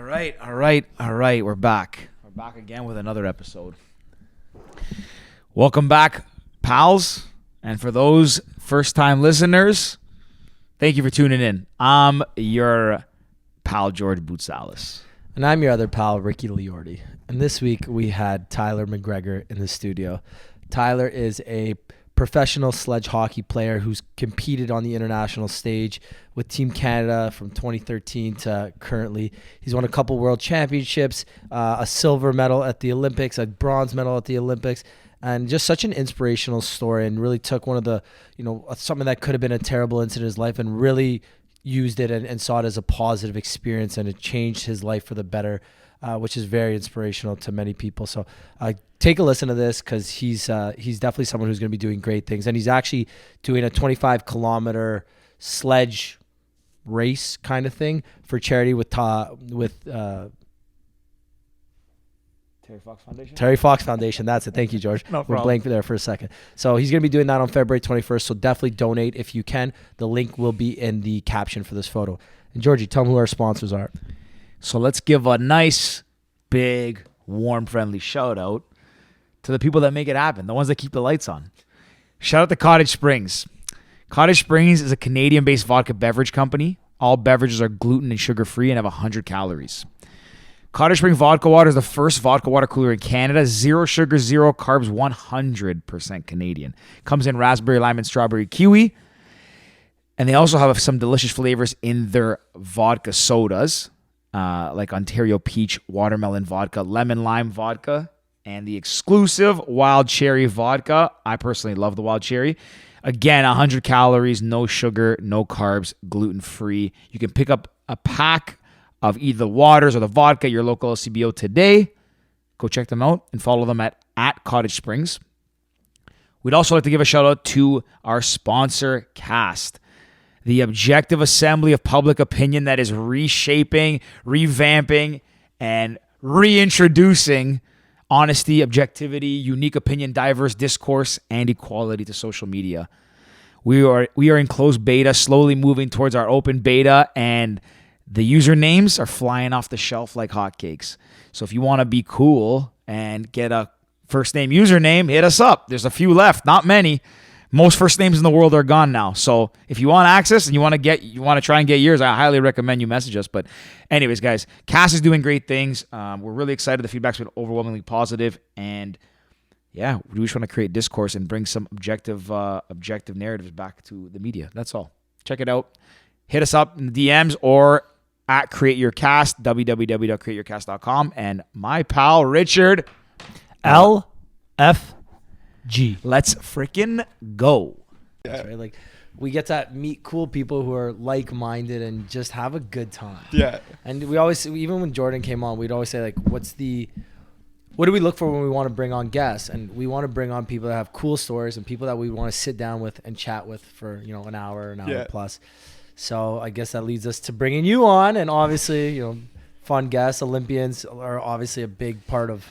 All right. We're back. We're back again with another episode. Welcome back, pals. And for those first-time listeners, thank you for tuning in. I'm your pal, George Boutsalis. And I'm your other pal, Ricky Liordi. And this week we had Tyler McGregor in the studio. Tyler is a professional sledge hockey player who's competed on the international stage with Team Canada from 2013 to currently. He's won a couple world championships, a silver medal at the Olympics, a bronze medal at the Olympics, and just such an inspirational story, and really took one of the, something that could have been a terrible incident in his life and really used it and saw it as a positive experience, and it changed his life for the better, which is very inspirational to many people. So take a listen to this, because he's definitely someone who's going to be doing great things. And he's actually doing a 25-kilometer sledge race kind of thing for charity with Terry Fox Foundation. That's it. Thank you, George. No problem. We're blank there for a second. So he's going to be doing that on February 21st. So definitely donate if you can. The link will be in the caption for this photo. And Georgie, tell them who our sponsors are. So let's give a nice, big, warm, friendly shout out to the people that make it happen, the ones that keep the lights on. Shout out to Cottage Springs. Cottage Springs is a Canadian-based vodka beverage company. All beverages are gluten and sugar-free and have 100 calories. Cottage Spring Vodka Water is the first vodka water cooler in Canada. 0 sugar, 0 carbs, 100% Canadian. Comes in raspberry, lime, and strawberry kiwi. And they also have some delicious flavors in their vodka sodas, like Ontario Peach Watermelon Vodka, Lemon Lime Vodka, and the exclusive Wild Cherry Vodka. I personally love the Wild Cherry. Again, 100 calories, no sugar, no carbs, gluten-free. You can pick up a pack of either the waters or the vodka at your local LCBO today. Go check them out and follow them at Cottage Springs. We'd also like to give a shout out to our sponsor, Cast, the objective assembly of public opinion that is reshaping, revamping, and reintroducing honesty, objectivity, unique opinion, diverse discourse, and equality to social media. We are in closed beta, slowly moving towards our open beta, and the usernames are flying off the shelf like hotcakes. So if you want to be cool and get a first name username, hit us up. There's a few left, not many. Most first names in the world are gone now. So if you want access and you want to try and get yours, I highly recommend you message us. But anyways, guys, Cass is doing great things. We're really excited. The feedback's been overwhelmingly positive, and yeah, we just want to create discourse and bring some objective narratives back to the media. That's all. Check it out. Hit us up in the DMs or at Create Your Cast, www.createyourcast.com, and my pal Richard LFG. Let's freaking go. That's right. Like, we get to meet cool people who are like-minded and just have a good time. Yeah. And we always, even when Jordan came on, we'd always say, like, what do we look for when we want to bring on guests? And we want to bring on people that have cool stories and people that we want to sit down with and chat with for, an hour plus. So I guess that leads us to bringing you on, and obviously, fun guests. Olympians are obviously a big part of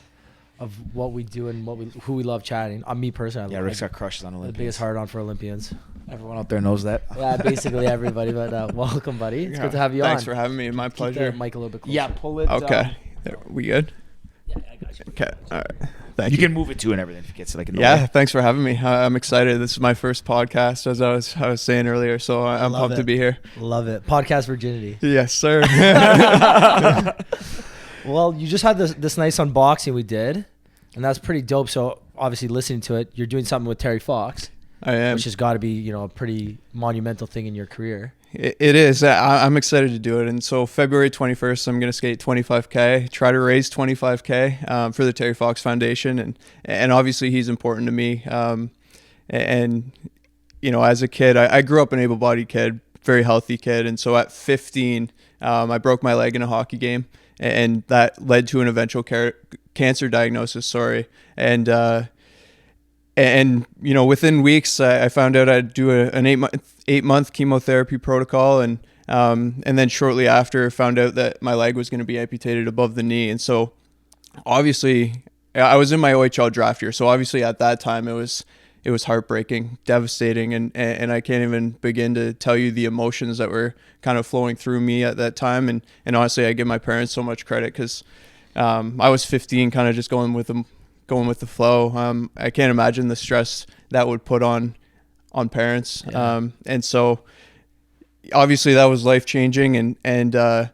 what we do and who we love chatting. Me personally, Rick's got crushes on Olympians. The biggest hard on for Olympians. Everyone out there knows that. Yeah, basically everybody. But welcome, buddy. It's good to have you on. Thanks for having me. My pleasure. Keep the mic a little bit closer. Yeah, pull it. Okay. We good? Yeah, I got you. Okay. All right. Thank you. You can move it too and everything if it gets in the way. Yeah, thanks for having me. I'm excited. This is my first podcast, as I was saying earlier, so I'm pumped to be here. Love it. Podcast virginity. Yes, sir. Well, you just had this nice unboxing we did, and that's pretty dope. So obviously listening to it, you're doing something with Terry Fox. I am. Which has got to be, a pretty monumental thing in your career. It is. I'm excited to do it. And so February 21st, I'm going to skate 25K, try to raise 25K for the Terry Fox Foundation. And obviously he's important to me. And as a kid, I grew up an able-bodied kid, very healthy kid. And so at 15, I broke my leg in a hockey game, and that led to an eventual cancer diagnosis. And within weeks, I found out I'd do an 8-month chemotherapy protocol, and then shortly after, found out that my leg was going to be amputated above the knee. And so, obviously, I was in my OHL draft year. So obviously, at that time, it was it was heartbreaking, devastating, and I can't even begin to tell you the emotions that were kind of flowing through me at that time. And honestly, I give my parents so much credit, because I was 15, kind of just going with the flow. I can't imagine the stress that would put on parents. Yeah. And so obviously that was life changing. And I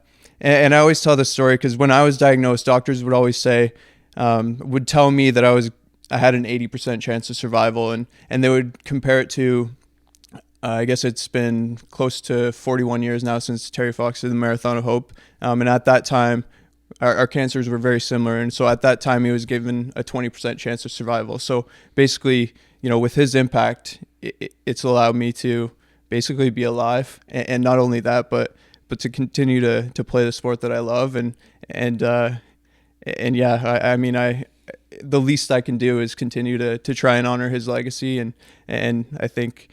always tell this story because when I was diagnosed, doctors would always say, would tell me that I had an 80% chance of survival, and they would compare it to, I guess it's been close to 41 years now since Terry Fox did the Marathon of Hope. And at that time, our cancers were very similar. And so at that time, he was given a 20% chance of survival. So basically, with his impact, it's allowed me to basically be alive. And not only that, but to continue to play the sport that I love. And yeah, I mean, the least I can do is continue to try and honor his legacy. And I think,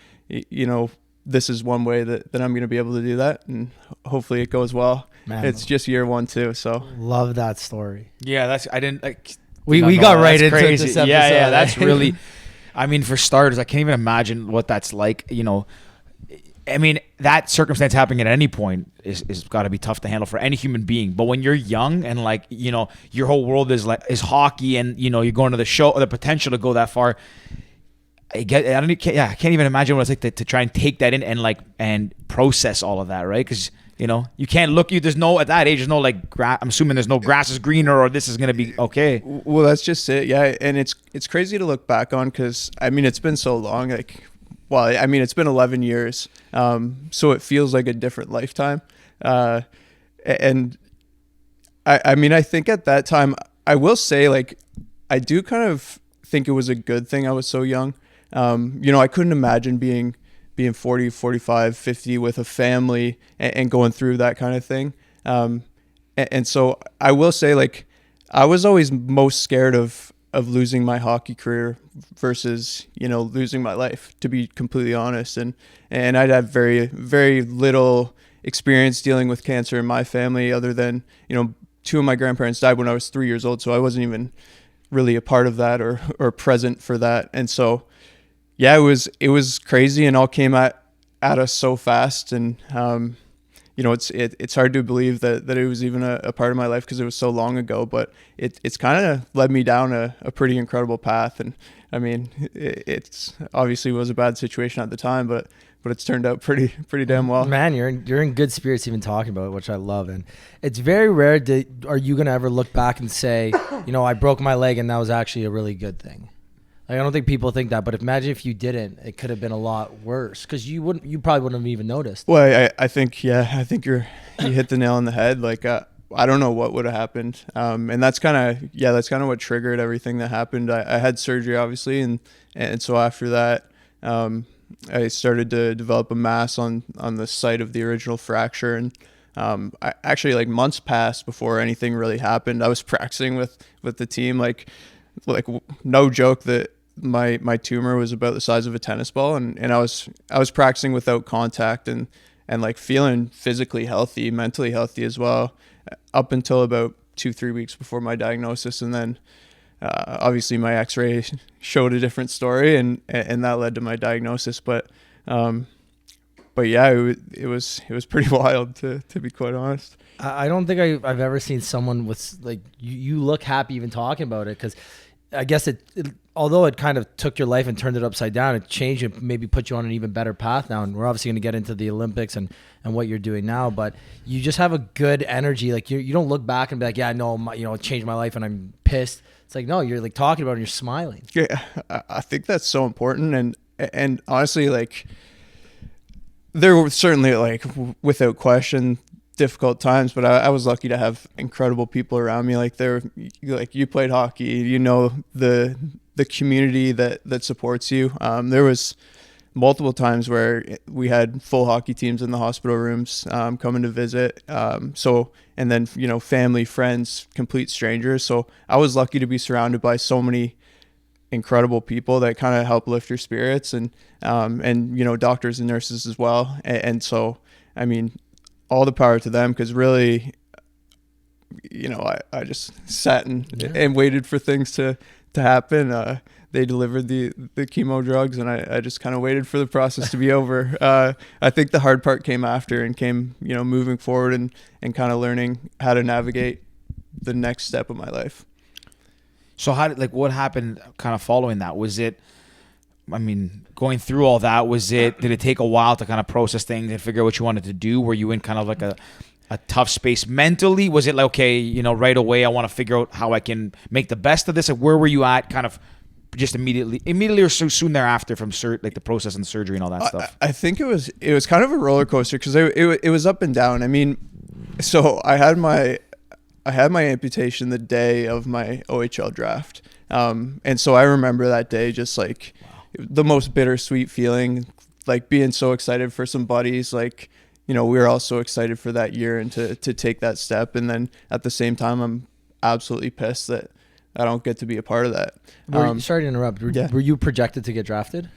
this is one way that I'm going to be able to do that. And hopefully it goes well. Man, it's just year 1 too. So love that story. Yeah, I didn't like. We No, got right that's into crazy. this episode. Yeah, that's really. I mean, for starters, I can't even imagine what that's like. I mean, that circumstance happening at any point is got to be tough to handle for any human being. But when you're young and your whole world is hockey, and you're going to the show, or the potential to go that far. I can't even imagine what it's like to try and take that in and process all of that, right? Because you can't look. There's no, at that age, there's no I'm assuming there's no grass is greener, or this is gonna be okay. Well, that's just it. Yeah, and it's crazy to look back on, because I mean it's been so long. It's been 11 years, so it feels like a different lifetime. And I think at that time, I will say, I do kind of think it was a good thing I was so young. I couldn't imagine being 40, 45, 50 with a family and going through that kind of thing. And so I will say, I was always most scared of losing my hockey career versus, losing my life, to be completely honest. And I'd have very, very little experience dealing with cancer in my family, other than, 2 of my grandparents died when I was 3 years old. So I wasn't even really a part of that or present for that. And so, yeah, it was crazy, and all came at us so fast. And, it's hard to believe that it was even a part of my life, because it was so long ago, but it's kind of led me down a pretty incredible path. And I mean, it's obviously was a bad situation at the time, but it's turned out pretty damn well. Man, you're in good spirits even talking about it, which I love. And it's very rare are you going to ever look back and say, I broke my leg and that was actually a really good thing. I don't think people think that, but imagine if you didn't, it could have been a lot worse, because you probably wouldn't have even noticed. Well, I think you hit the nail on the head. I don't know what would have happened. And that's kind of what triggered everything that happened. I had surgery, obviously. And so after that, I started to develop a mass on the site of the original fracture. And I actually, months passed before anything really happened. I was practicing with the team, no joke, that my tumor was about the size of a tennis ball, and I was practicing without contact and feeling physically healthy, mentally healthy as well, up until about 2-3 weeks before my diagnosis. And then obviously my x-ray showed a different story, and that led to my diagnosis. But yeah, it was pretty wild, to be quite honest. I don't think I've ever seen someone with you look happy even talking about it, because I guess although it kind of took your life and turned it upside down, it changed and maybe put you on an even better path now. And we're obviously going to get into the Olympics and what you're doing now, but you just have a good energy. You don't look back and be like, yeah, no, it changed my life and I'm pissed. It's no, you're talking about it and you're smiling. Yeah, I think that's so important. And honestly, there were certainly without question difficult times, but I was lucky to have incredible people around me. You played hockey, the community that supports you. There was multiple times where we had full hockey teams in the hospital rooms coming to visit. And then family, friends, complete strangers. So I was lucky to be surrounded by so many incredible people that kind of help lift your spirits, and doctors and nurses as well. And so, I mean, all the power to them, because really, I just sat and waited for things to happen. they delivered the chemo drugs, and I just kind of waited for the process to be over. I think the hard part came after, and came, moving forward and kind of learning how to navigate the next step of my life. So what happened kind of following that? Was it, going through all that, did it take a while to kind of process things and figure out what you wanted to do? Were you in kind of like a tough space mentally? Was it like, okay, right away, I want to figure out how I can make the best of this? Like, where were you at kind of just immediately or so soon thereafter from the process and the surgery and all that stuff? I think it was kind of a roller coaster, because it was up and down. So I had my amputation the day of my OHL draft. And so I remember that day just like the most bittersweet feeling, like being so excited for some buddies, like, we were all so excited for that year and to take that step. And then at the same time, I'm absolutely pissed that I don't get to be a part of that. Sorry to interrupt. Were you projected to get drafted?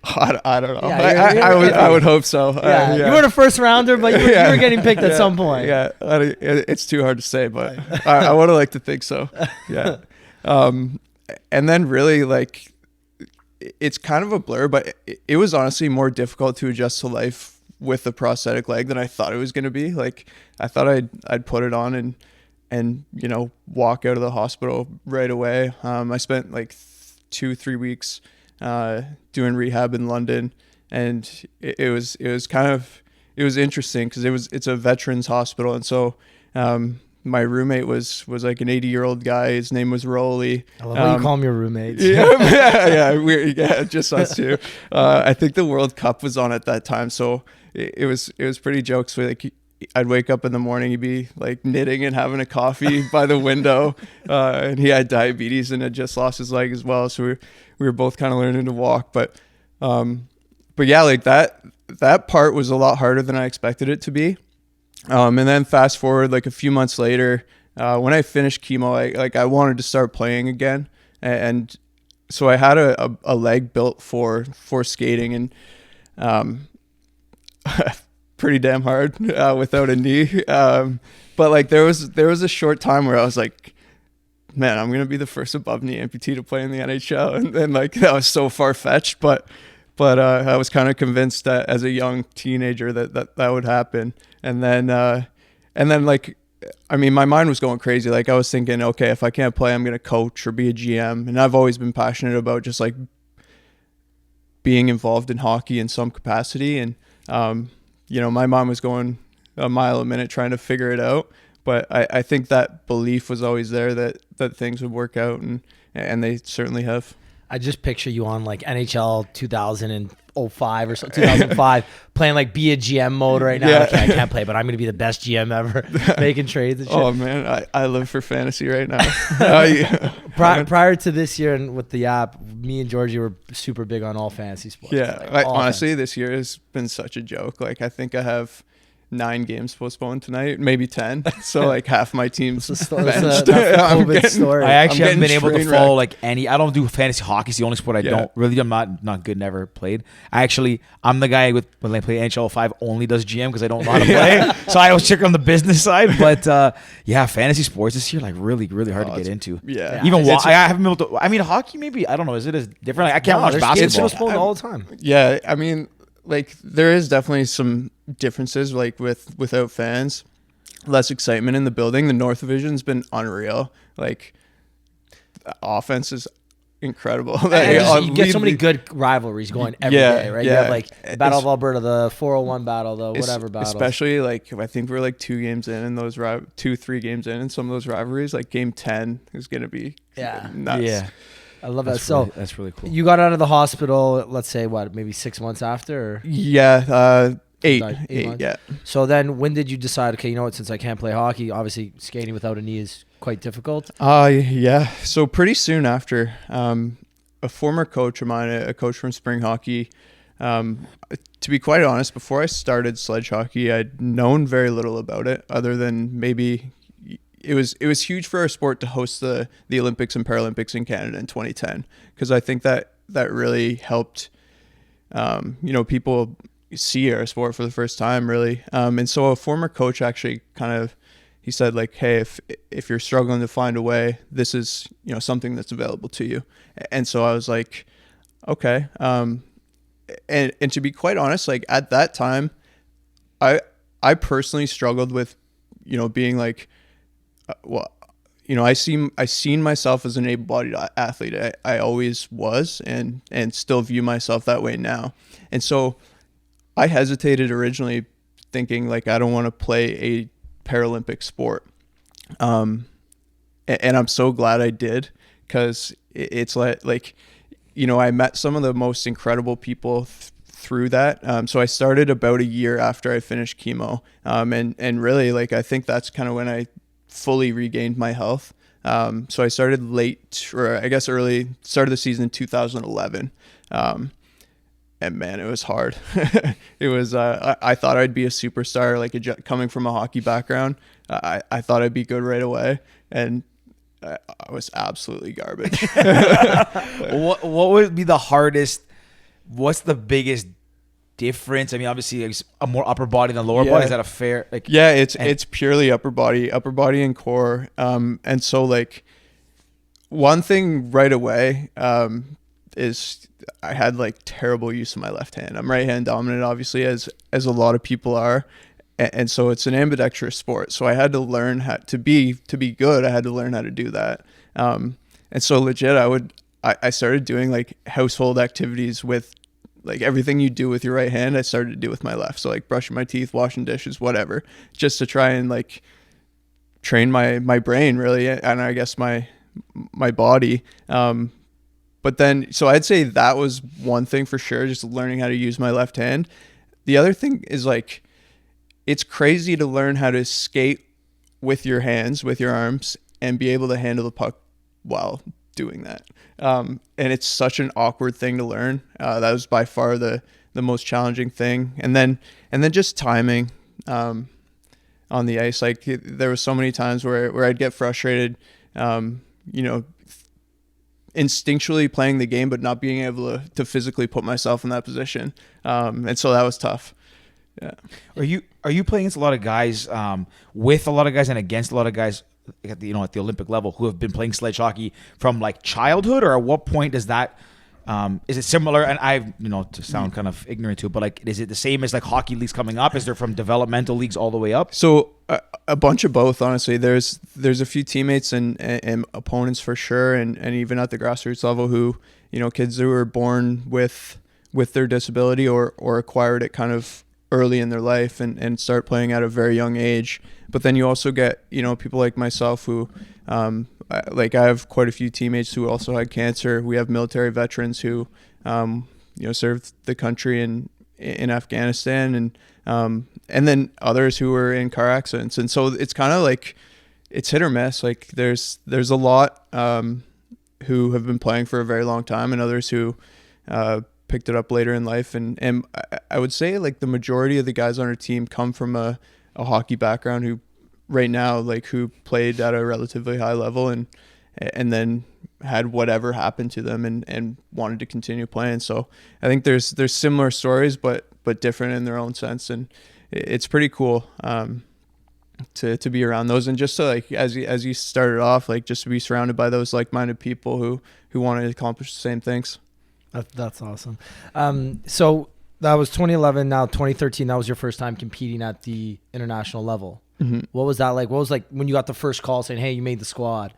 I don't know. Yeah, I would hope so. Yeah. You weren't a first rounder, but you were getting picked at some point. Yeah, it's too hard to say, but I would have liked to think so. Yeah. And then really, like, it's kind of a blur, but it was honestly more difficult to adjust to life with a prosthetic leg than I thought it was going to be. Like, I thought I'd put it on and walk out of the hospital right away. I spent like 2-3 weeks doing rehab in London, and it was interesting because it's a veterans hospital, and so my roommate was like an 80-year-old guy. His name was Rolly. I love how you call him your roommate. Yeah, just us two. I think the World Cup was on at that time, so it was pretty jokes. Like, I'd wake up in the morning, he'd be like knitting and having a coffee by the window, and he had diabetes and had just lost his leg as well. So we were both kind of learning to walk, but yeah, like that part was a lot harder than I expected it to be. And then fast forward like a few months later, when I finished chemo, I wanted to start playing again, and so I had a leg built for skating, and pretty damn hard without a knee. But like there was a short time where I was like, man, I'm gonna be the first above knee amputee to play in the NHL, and then like that was so far fetched, but I was kind of convinced that as a young teenager that would happen. And then like, my mind was going crazy. Like, I was thinking, okay, if I can't play, I'm gonna coach or be a GM, and I've always been passionate about just like being involved in hockey in some capacity. And my mom was going a mile a minute trying to figure it out, but I think that belief was always there that things would work out, and they certainly have. I just picture you on like NHL 2005 or so, 2005, playing like be a GM mode right now. Yeah. Okay, I can't play, but I'm going to be the best GM ever, making trades and shit. Oh man, I live for fantasy right now. Prior to this year and with the app, me and Georgie were super big on all fantasy sports. Yeah, honestly, this year has been such a joke. Like, I think I have 9 games postponed tonight, maybe 10. So like half my team's benched. I actually haven't been able to follow like any. I don't do fantasy hockey. It's the only sport I don't really. I'm not good. Never played. I'm the guy when I play NHL 5 only does GM because I don't know how to play. So I always check on the business side. But fantasy sports this year like really hard to get into. Yeah, even I haven't been able to. Hockey maybe I don't know. Is it as different? Like, I can't watch basketball. It's all the time. Yeah, like there is definitely some differences, like without fans, less excitement in the building. The North Division's been unreal. Like, the offense is incredible. You get so many good rigaries going every day, right? You have like the Battle of Alberta, the 401 battle, the whatever battle. Especially like, I think we're like 2 games in, and those 3 games in some of those rivalries. Like game 10 is going to be nuts. Yeah. I love that. So that's really cool. You got out of the hospital, let's say, maybe 6 months after? Or? Yeah, 8 months? Yeah. So then when did you decide, okay, you know what, since I can't play hockey, obviously skating without a knee is quite difficult? Yeah. So pretty soon after, a former coach of mine, a coach from spring hockey, to be quite honest, before I started Sledge Hockey, I'd known very little about it other than maybe... It was huge for our sport to host the Olympics and Paralympics in Canada in 2010, because I think that really helped people see our sport for the first time, really. And so a former coach actually kind of he said like, hey, if you're struggling to find a way, this is, you know, something that's available to you. And so I was like, okay. And to be quite honest, like at that time, I personally struggled with, you know, being like, well, you know, I seen myself as an able-bodied athlete. I always was, and still view myself that way now. And so I hesitated originally, thinking like, I don't want to play a Paralympic sport. And I'm so glad I did, because it's like, you know, I met some of the most incredible people through that. So I started about a year after I finished chemo. And really, like, I think that's kind of when I fully regained my health. So I started late, or I guess early, started the season in 2011. And man, it was hard. It was, I thought I'd be a superstar, like coming from a hockey background. I thought I'd be good right away. And I was absolutely garbage. What would be the hardest? What's the biggest difference? I mean, obviously it's a more upper body than lower body. Is that a fair, like? Yeah, it's purely upper body and core. And so like one thing right away, is I had like terrible use of my left hand. I'm right hand dominant, obviously, as a lot of people are. And so it's an ambidextrous sport. So I had to learn how to be good. I had to learn how to do that. And so legit, I started doing like household activities with like everything you do with your right hand, I started to do with my left. So like brushing my teeth, washing dishes, whatever, just to try and like train my brain really. And I guess my body. But then, so I'd say that was one thing for sure, just learning how to use my left hand. The other thing is like, it's crazy to learn how to skate with your hands, with your arms, and be able to handle the puck while doing that. And it's such an awkward thing to learn. That was by far the most challenging thing. And then just timing on the ice. Like there was so many times where I'd get frustrated, you know, instinctually playing the game, but not being able to physically put myself in that position. And so that was tough. Yeah. Are you playing against a lot of guys, with a lot of guys and against a lot of guys at the Olympic level who have been playing sledge hockey from like childhood, or at what point does that, is it similar? And I, to sound kind of ignorant to it, but like, is it the same as like hockey leagues coming up? Is there from developmental leagues all the way up? So a bunch of both, honestly. There's a few teammates and opponents for sure. And even at the grassroots level who, kids who were born with their disability or acquired it kind of early in their life and start playing at a very young age. But then you also get, people like myself who, like I have quite a few teammates who also had cancer. We have military veterans who, served the country in Afghanistan and then others who were in car accidents. And so it's kind of like, it's hit or miss. Like there's a lot, who have been playing for a very long time and others who, picked it up later in life. And I would say like the majority of the guys on our team come from a hockey background who right now, like who played at a relatively high level and then had whatever happened to them and wanted to continue playing. So I think there's similar stories, but different in their own sense. And it's pretty cool, to be around those. And just to like, as you started off, like just to be surrounded by those like-minded people who want to accomplish the same things. That's awesome. So that was 2011. Now 2013. That was your first time competing at the international level. Mm-hmm. What was that like? What was like when you got the first call saying, "Hey, you made the squad"?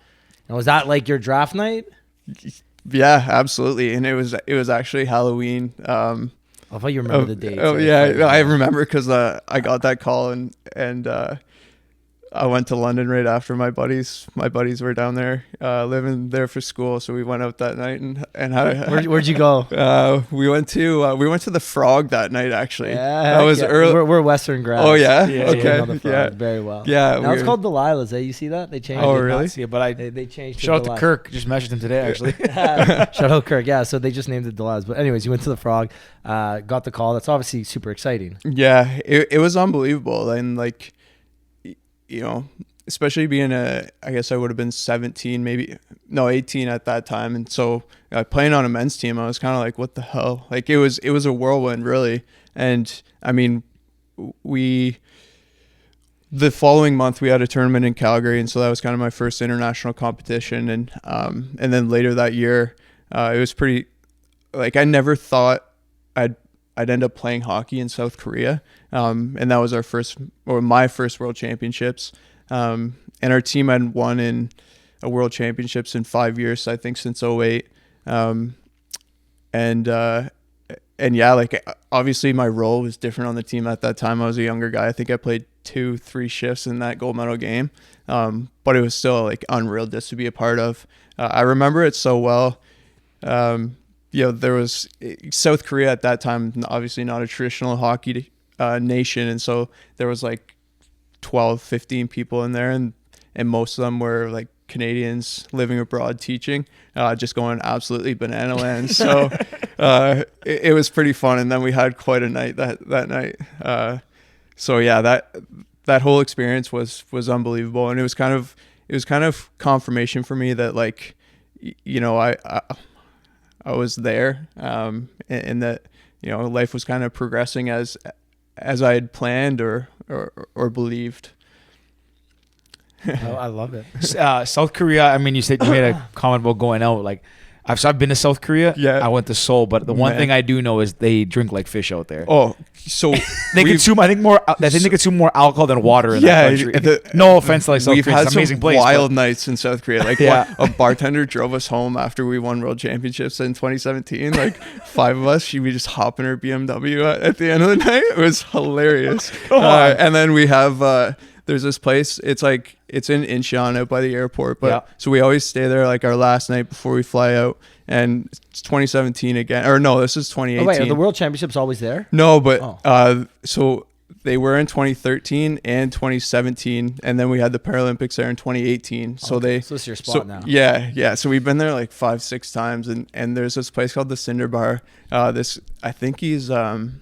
And was that like your draft night? Yeah, absolutely. And it was actually Halloween. I thought you remember the date. Oh yeah, I remember because I got that call and I went to London right after. My buddies were down there, living there for school. So we went out that night and had Where'd you go? We went to the Frog that night, actually. Yeah. That was early. We're Western grads. Oh yeah. So Okay. yeah. Very well. Yeah. Now it's called Delilah's. You see that? They changed it. Oh really? See it, but They changed it. shout out to Kirk. Just messaged him today, actually. Shout out Kirk. Yeah. So they just named it Delilah's. But anyways, you went to the Frog, got the call. That's obviously super exciting. Yeah. It was unbelievable. And like, especially being I guess I would have been 17, 18 at that time. And so playing on a men's team, I was kind of like, what the hell? Like it was a whirlwind really. And I mean, we the following month we had a tournament in Calgary, and so that was kind of my first international competition. And then later that year, it was pretty, like, I never thought I'd end up playing hockey in South Korea. And that was my first World Championships. And our team hadn't won in a World Championships in 5 years, I think since 2008. And yeah, like, obviously my role was different on the team at that time. I was a younger guy. I think I played 2-3 shifts in that gold medal game. But it was still, like, unreal just to be a part of. I remember it so well. There was South Korea at that time, obviously not a traditional hockey nation. And so there was like 12, 15 people in there, and most of them were like Canadians living abroad teaching, just going absolutely banana land. So it was pretty fun. And then we had quite a night that night. So yeah, that whole experience was unbelievable. And it was kind of confirmation for me that, like, you know, I was there, and that, you know, life was kind of progressing as I had planned or believed. Oh, I love it. South Korea, I mean, you said you made a comment about going out. Like, I've been to South Korea. Yeah. I went to Seoul, but the one thing I do know is they drink like fish out there. Oh, so they consume, I think they consume more alcohol than water in that country. No offense to like South Korea, it's an amazing place. We've had some wild nights in South Korea. Like, Yeah. a bartender drove us home after we won World Championships in 2017. Like, 5 of us, we just hop in her BMW at the end of the night. It was hilarious. And then we have there's this place. It's in Incheon out by the airport. But so we always stay there like our last night before we fly out. And it's 2017 again, or no, this is 2018. Oh, wait, are the World Championships always there? No, but so they were in 2013 and 2017, and then we had the Paralympics there in 2018. So so this is your spot now. Yeah. So we've been there like 5-6 times, and there's this place called the Cinder Bar. I think he's the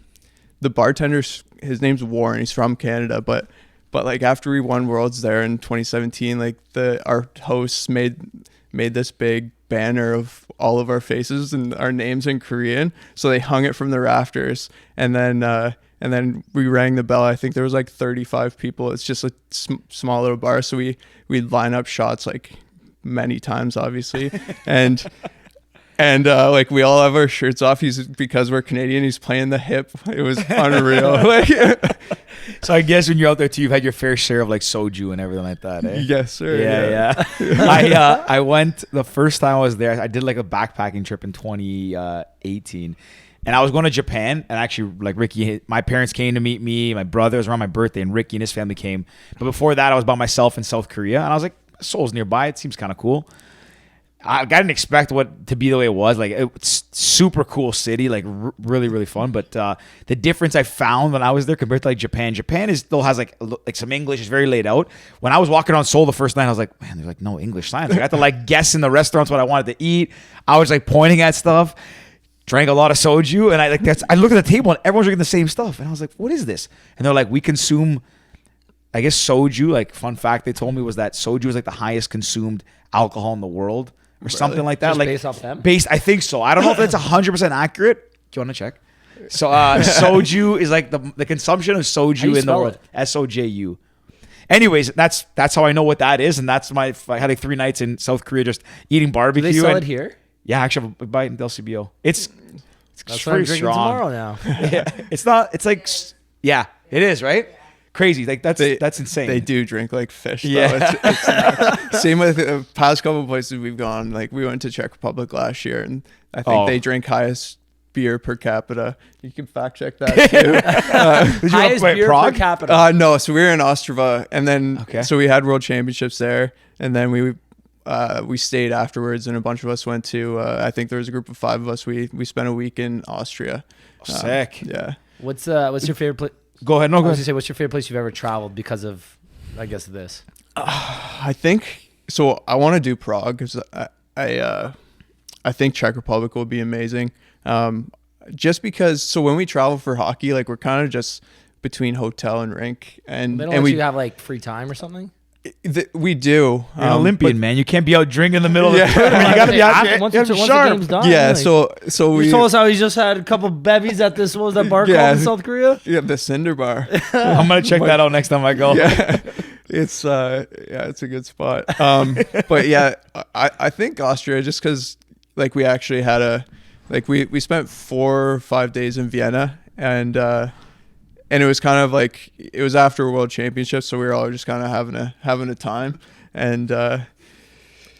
bartender. His name's Warren. He's from Canada, but like after we won Worlds there in 2017, like our hosts made this big banner of all of our faces and our names in Korean. So they hung it from the rafters, and then we rang the bell. I think there was like 35 people. It's just a small little bar. So we'd line up shots like many times, obviously. and like we all have our shirts off. Because we're Canadian, he's playing the hip. It was unreal. So I guess when you're out there too, you've had your fair share of like soju and everything like that, eh? Yes, sir. Yeah. I went the first time I was there. I did like a backpacking trip in 2018, and I was going to Japan. And actually, like Ricky, my parents came to meet me. My brother was around my birthday, and Ricky and his family came. But before that, I was by myself in South Korea, and I was like, Seoul's nearby. It seems kind of cool. I didn't expect what to be the way it was. Like, it's super cool city, like really, really fun. But the difference I found when I was there compared to like Japan still has like some English. It's very laid out. When I was walking around Seoul the first night, I was like, man, there's like no English signs. Like, I had to like guess in the restaurants what I wanted to eat. I was like pointing at stuff. Drank a lot of soju, and I looked at the table and everyone's drinking the same stuff, and I was like, what is this? And they're like, we consume, I guess, soju. Like, fun fact they told me was that soju is like the highest consumed alcohol in the world. Or something like that. Just like based off them? I think so. I don't know if that's 100% accurate. Do you want to check? So soju is like the consumption of soju in the world. SOJU. Anyways, that's how I know what that is, and that's I had like 3 nights in South Korea just eating barbecue. Do they sell it here? Yeah, actually, I buy it in Del CBO. It's that's what I'm drinking tomorrow now. Yeah, it's not. It's like, yeah, it is, right? Crazy, like that's insane. They do drink like fish. Yeah. It's same with the past couple of places we've gone. Like we went to Czech Republic last year, and I think they drink highest beer per capita. You can fact check that too. Highest beer per capita. No, so we were in Ostrava, and then so we had World Championships there, and then we stayed afterwards, and a bunch of us went to. I think there was a group of 5 of us. We spent a week in Austria. Sick. Yeah. What's your favorite place? Go ahead. No, go ahead. I was gonna say, what's your favorite place you've ever traveled because of, I guess, this? I think so. I want to do Prague because I think Czech Republic will be amazing. Just because. So when we travel for hockey, like we're kind of just between hotel and rink, and They don't let you have like free time or something. We do. You're an Olympian, man. You can't be out drinking in the middle of the tournament. You gotta be out there. Once You gotta the be sharp. game's done. Yeah, like, so you we told us how he just had a couple bevies at this, what was that bar called in South Korea? Yeah, the Cinder Bar. I'm gonna check that out next time I go. Yeah, it's a good spot. But yeah, I think Austria, just because like we actually had we spent 4 or 5 days in Vienna, and it was kind of like it was after World Championships, so we were all just kind of having a time, and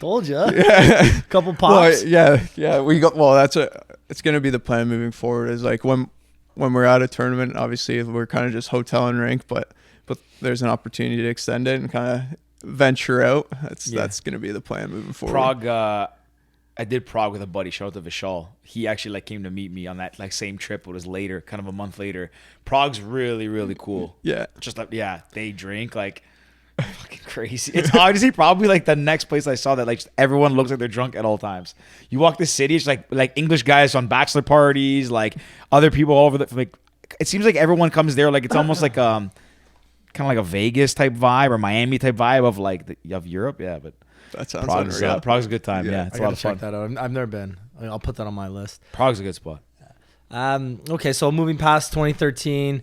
Told you. yeah, Couple pops. well, yeah, we got it's gonna be the plan moving forward. Is like when we're at a tournament, obviously we're kind of just hotel and rink, but there's an opportunity to extend it and kind of venture out. That's gonna be the plan moving forward. Prague. I did Prague with a buddy. Shout out to Vishal. He actually like came to meet me on that like same trip. It was later, kind of a month later. Prague's really, really cool. Yeah. Just like, yeah, they drink like fucking crazy. It's honestly probably like the next place I saw that like everyone looks like they're drunk at all times. You walk the city, it's like English guys on bachelor parties, like other people all over the like. It seems like everyone comes there like it's almost like kind of like a Vegas type vibe or Miami type vibe of like of Europe. Yeah, but. That sounds unreal. Prague's a good time. Yeah, it's I a lot gotta of fun. check that out. I've never been. I'll put that on my list. Prague's a good spot. Okay, so moving past 2013,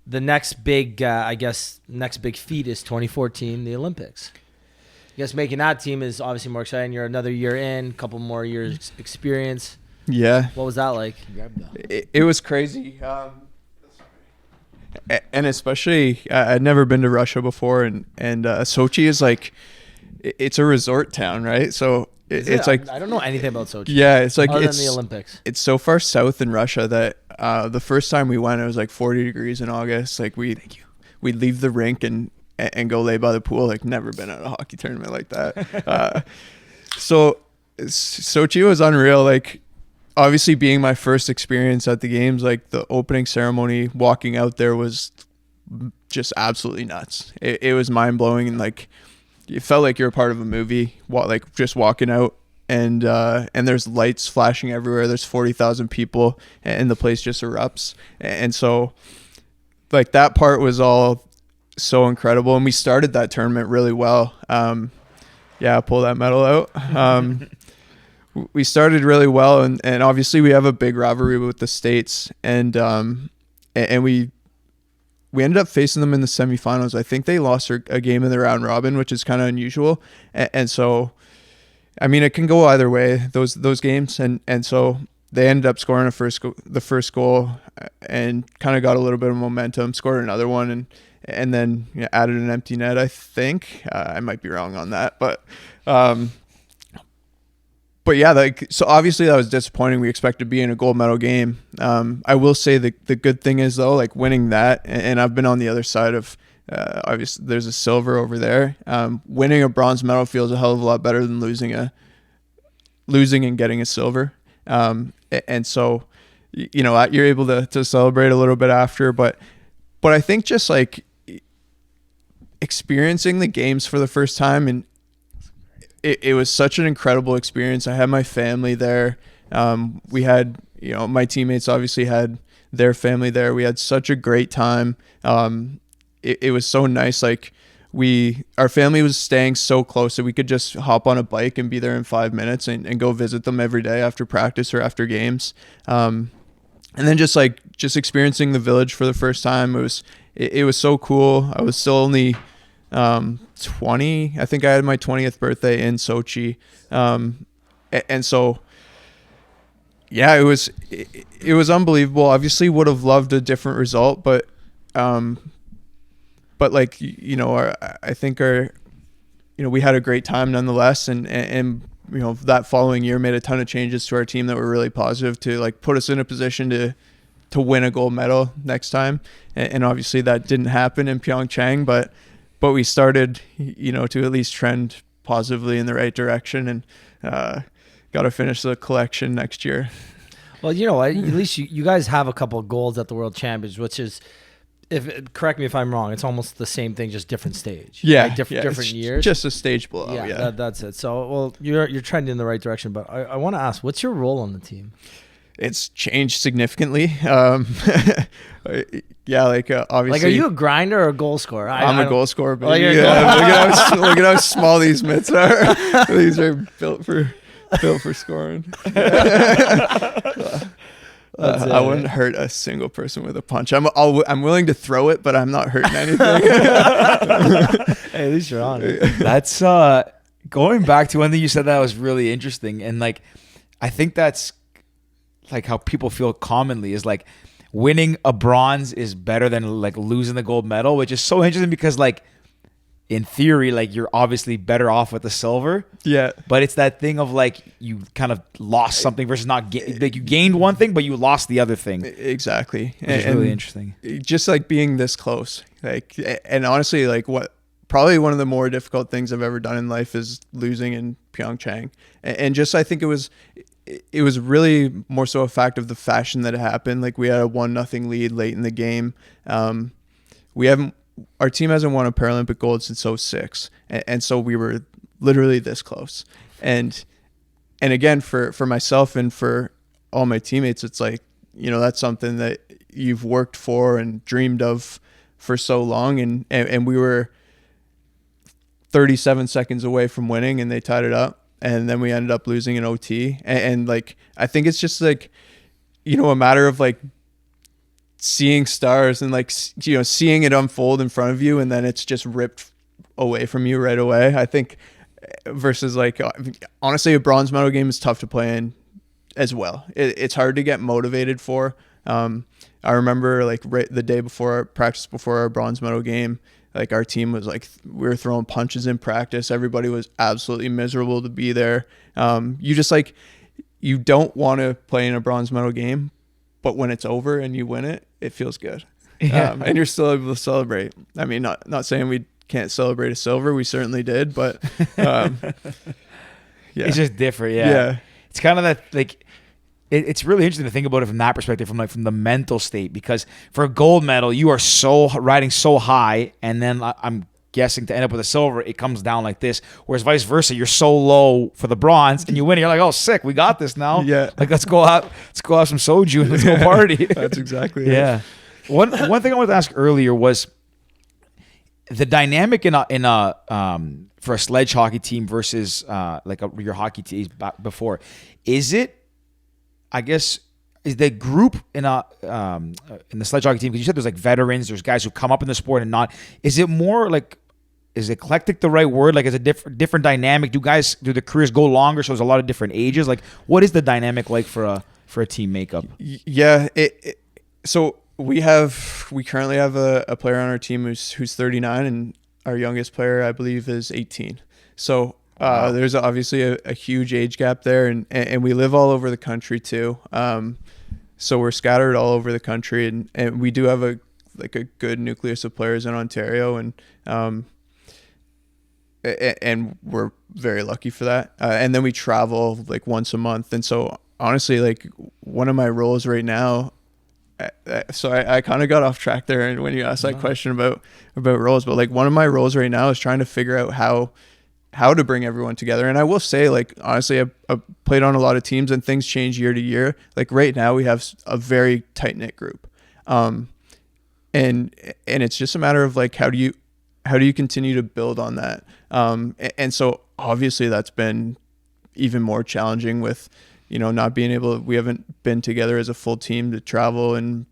the next big, next big feat is 2014, the Olympics. I guess making that team is obviously more exciting. You're another year in, couple more years experience. Yeah. What was that like? It was crazy. And especially, I'd never been to Russia before, and Sochi is like, it's a resort town, right? So it's like I don't know anything about Sochi. Yeah, it's like other it's than the Olympics. It's so far south in Russia that the first time we went, it was like 40 degrees in August. Like we'd leave the rink and go lay by the pool. Like never been at a hockey tournament like that. So Sochi was unreal. Like obviously being my first experience at the games, like the opening ceremony, walking out there was just absolutely nuts. It was mind blowing, and like you felt like you're a part of a movie. Like just walking out, and there's lights flashing everywhere. There's 40,000 people, and the place just erupts. And so, like that part was all so incredible. And we started that tournament really well. Pull that medal out. We started really well, and obviously we have a big rivalry with the States, and we ended up facing them in the semifinals. I think they lost a game in the round robin, which is kind of unusual. And so, I mean, it can go either way, those games. And so they ended up scoring the first goal and kind of got a little bit of momentum, scored another one, and then added an empty net, I think. I might be wrong on that. But yeah, like, so obviously that was disappointing. We expected to be in a gold medal game. I will say the good thing is though, like winning that, and I've been on the other side of, obviously there's a silver over there. Winning a bronze medal feels a hell of a lot better than losing and getting a silver. And so, you're able to celebrate a little bit after, but I think just like experiencing the games for the first time, and it was such an incredible experience. I had my family there. We had, my teammates obviously had their family there. We had such a great time. It was so nice. Like our family was staying so close that we could just hop on a bike and be there in 5 minutes and go visit them every day after practice or after games. And then just experiencing the village for the first time. It was so cool. I was still only 20. I think I had my 20th birthday in Sochi. And so, yeah, it was unbelievable. Obviously would have loved a different result, but like, I think we had a great time nonetheless. And that following year made a ton of changes to our team that were really positive to like put us in a position to win a gold medal next time. And obviously that didn't happen in Pyeongchang, but we started, to at least trend positively in the right direction, and got to finish the collection next year. Well, at least you guys have a couple of golds at the World Champions, which is, correct me if I'm wrong, it's almost the same thing, just different stage. Yeah, like different years. Just a stage below. Yeah. That's it. So, well, you're trending in the right direction. But I want to ask, what's your role on the team? it's changed significantly. Yeah, like obviously. Like, are you a grinder or a goal scorer? I'm a goal scorer, Oh, baby. you're a Yeah, look at how small these mitts are. These are built for scoring. I wouldn't hurt a single person with a punch. I'm willing to throw it, but I'm not hurting anything. Hey, at least you're on it. That's going back to one thing you said that was really interesting, and like I think that's like how people feel commonly is like winning a bronze is better than like losing the gold medal, which is so interesting because like in theory, like you're obviously better off with the silver. Yeah. But it's that thing of like you kind of lost something versus not like you gained one thing, but you lost the other thing. Exactly. Which is really interesting. Just like being this close, like, and honestly, like what probably one of the more difficult things I've ever done in life is losing in Pyeongchang. And just, I think it was really more so a fact of the fashion that it happened. Like we had a 1-0 lead late in the game. Our team hasn't won a Paralympic Gold since 2006. And so we were literally this close. And again, for myself and for all my teammates, it's like, that's something that you've worked for and dreamed of for so long. And we were 37 seconds away from winning and they tied it up. And then we ended up losing in OT. And like, I think it's just like, a matter of like seeing stars and like, seeing it unfold in front of you. And then it's just ripped away from you right away. I think versus like, honestly, a bronze medal game is tough to play in as well. It's hard to get motivated for. I remember like the day before our practice, before our bronze medal game, like our team was like, we were throwing punches in practice. Everybody was absolutely miserable to be there. You just like, you don't want to play in a bronze medal game, but when it's over and you win it, it feels good. Yeah. And you're still able to celebrate. I mean, not saying we can't celebrate a silver. We certainly did, but yeah, It's just different. Yeah. It's kind of that like, it's really interesting to think about it from that perspective, from the mental state, because for a gold medal, you are so riding so high, and then I'm guessing to end up with a silver, it comes down like this. Whereas vice versa, you're so low for the bronze, and you win. You're like, oh, sick, we got this now. Yeah, like let's go have some soju and let's go party. That's exactly it. Yeah. One thing I wanted to ask earlier was the dynamic in a for a sledge hockey team versus your hockey team before. Is it? I guess is the group in the sledge hockey team, because you said there's like veterans, there's guys who come up in the sport and not. Is it more like, is eclectic the right word? Like, is it different dynamic? Do the careers go longer? So there's a lot of different ages. Like, what is the dynamic like for a team makeup? Yeah. So we currently have a player on our team who's 39, and our youngest player, I believe, is 18. So. Wow. There's obviously a huge age gap there, and we live all over the country too. So we're scattered all over the country, and we do have a good nucleus of players in Ontario, and we're very lucky for that. And then we travel like once a month, and so honestly, like one of my roles right now. So I kind of got off track there, and when you asked that question about roles, but like one of my roles right now is trying to figure out how to bring everyone together. And I will say, like, honestly, I've played on a lot of teams and things change year to year. Like right now we have a very tight knit group. And it's just a matter of like, how do you continue to build on that? And so obviously that's been even more challenging with, not being able, we haven't been together as a full team to travel in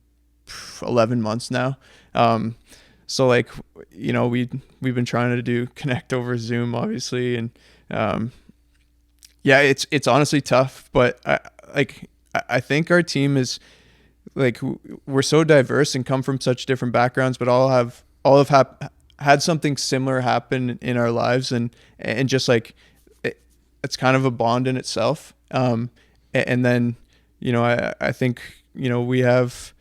11 months now. So like, we've been trying to connect over Zoom, obviously. And, it's honestly tough, but I think our team is like, we're so diverse and come from such different backgrounds, but all have had something similar happen in our lives. And just like, it's kind of a bond in itself. And then, I think, we have